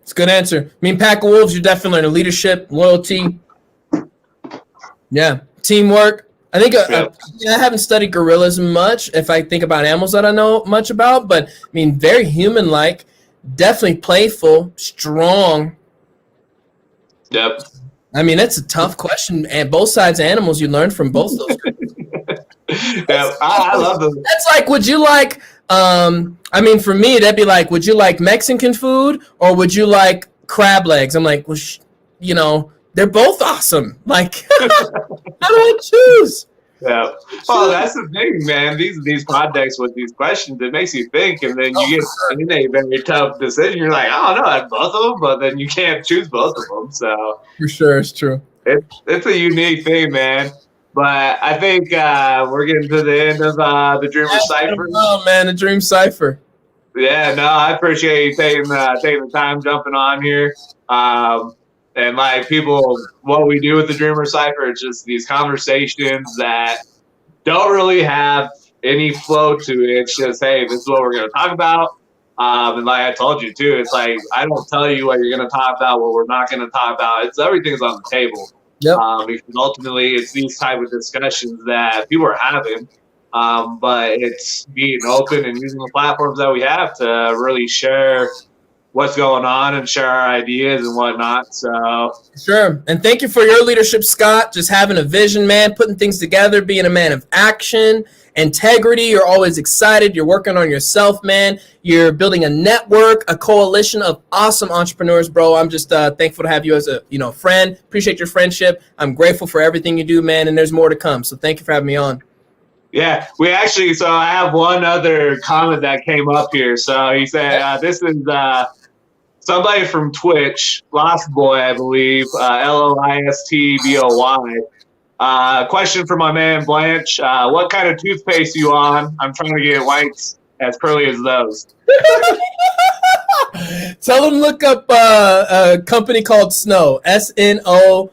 It's a good answer. I mean, pack of wolves, you definitely learn leadership, loyalty. Yeah, teamwork. I think I haven't studied gorillas much if I think about animals that I know much about, but I mean, very human-like, definitely playful, strong. Yep. I mean, it's a tough question. And both sides of animals, you learn from both those. Yeah, I love them. That's like, would you like, I mean, for me, that'd be like, would you like Mexican food or would you like crab legs? I'm like, well, you know, they're both awesome. Like, how do I choose? Yeah. Well, that's the thing, man. These projects with these questions, it makes you think, and then you get in a very tough decision. You're like, I don't know, I both of them, but then you can't choose both of them. So for sure, it's true. It's a unique thing, man. But I think we're getting to the end of the Dreamer Cypher. Oh man, the Dream Cypher. Yeah, no, I appreciate you taking the time, jumping on here. And like people, what we do with the Dreamer Cypher is just these conversations that don't really have any flow to it. It's just, hey, this is what we're going to talk about. And like I told you too, it's like I don't tell you what you're going to talk about, what we're not going to talk about. It's everything's on the table. Yep. Because ultimately, it's these type of discussions that people are having. But it's being open and using the platforms that we have to really share what's going on and share our ideas and whatnot. So sure. And thank you for your leadership, Scott. Just having a vision, man, putting things together, being a man of action, integrity. You're always excited. You're working on yourself, man. You're building a network, a coalition of awesome entrepreneurs, bro. I'm just thankful to have you as a friend. Appreciate your friendship. I'm grateful for everything you do, man. And there's more to come. So thank you for having me on. Yeah, so I have one other comment that came up here. So he said, this is somebody from Twitch, Lost Boy, I believe, Listboy. Question for my man Blanche. What kind of toothpaste you on? I'm trying to get whites as curly as those. Tell them look up a company called Snow, SNOW.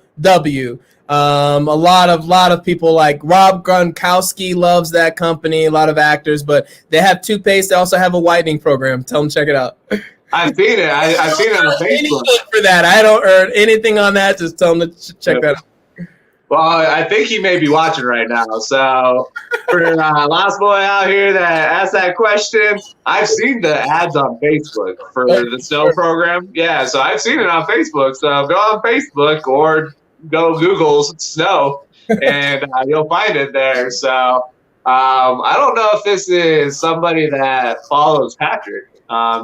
A lot of people like Rob Gronkowski loves that company, a lot of actors, but they have toothpaste. They also have a whitening program. Tell them check it out. I've seen it. I've seen it on Facebook. For that, I don't earn anything on that. Just tell them to check that out. Well, I think he may be watching right now. So for Lost Boy out here that asked that question, I've seen the ads on Facebook for the Snow program. Yeah, so I've seen it on Facebook. So go on Facebook or go Google Snow, and you'll find it there. So I don't know if this is somebody that follows Patrick,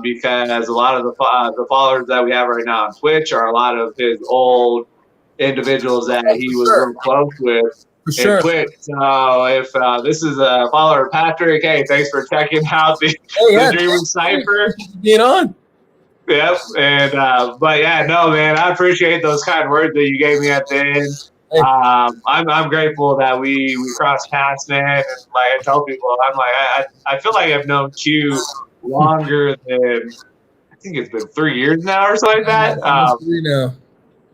because a lot of the followers that we have right now on Twitch are a lot of his old individuals that he was real close with in Twitch. So if this is a follower of Patrick, hey, thanks for checking out the Dreamer Cypher. Get on. Yep, and but yeah, no, man, I appreciate those kind words that you gave me at the end. I'm grateful that we crossed paths, man. And like I tell people, I'm like I feel like I've known Q longer than I think it's been 3 years now or something like that. No,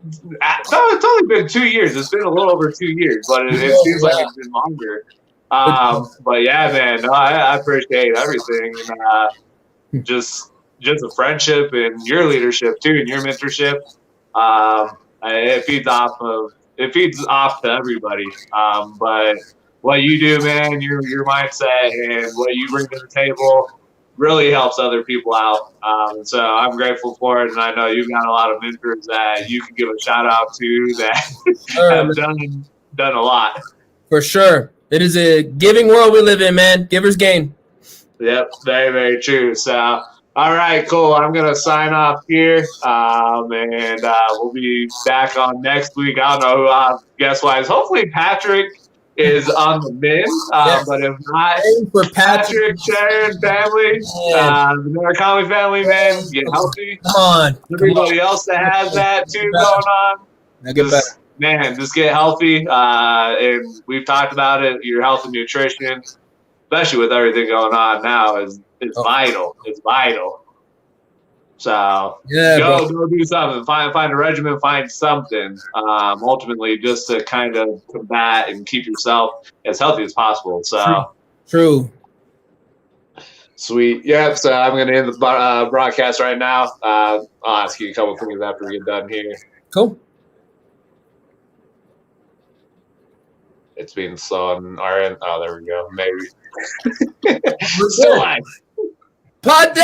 it's only been 2 years. It's been a little over 2 years, but it seems like it's been longer. But yeah, man, no, I appreciate everything, and just a friendship and your leadership too, and your mentorship. It feeds off to everybody. But what you do, man, your mindset and what you bring to the table really helps other people out. So I'm grateful for it, and I know you've got a lot of mentors that you can give a shout out to that have done a lot. For sure. It is a giving world we live in, man. Givers gain. Yep, very, very true. So all right, cool. I'm going to sign off here, and we'll be back on next week. I don't know who guest-wise. Hopefully Patrick is on the mend. But if not, For Patrick, Sharon, family, the Murakami family, man, get healthy. Come on. Everybody else that has that too going on, Now get better. man, just get healthy. And we've talked about it. Your health and nutrition, especially with everything going on now, is vital. It's vital. So go do something. Find a regimen. Find something. Ultimately, just to kind of combat and keep yourself as healthy as possible. So True. Sweet. Yeah. So I'm going to end the broadcast right now. I'll ask you a couple of things after we get done here. Cool. It's being slow on our end. Oh, there we go. Maybe. Still live. Pod day.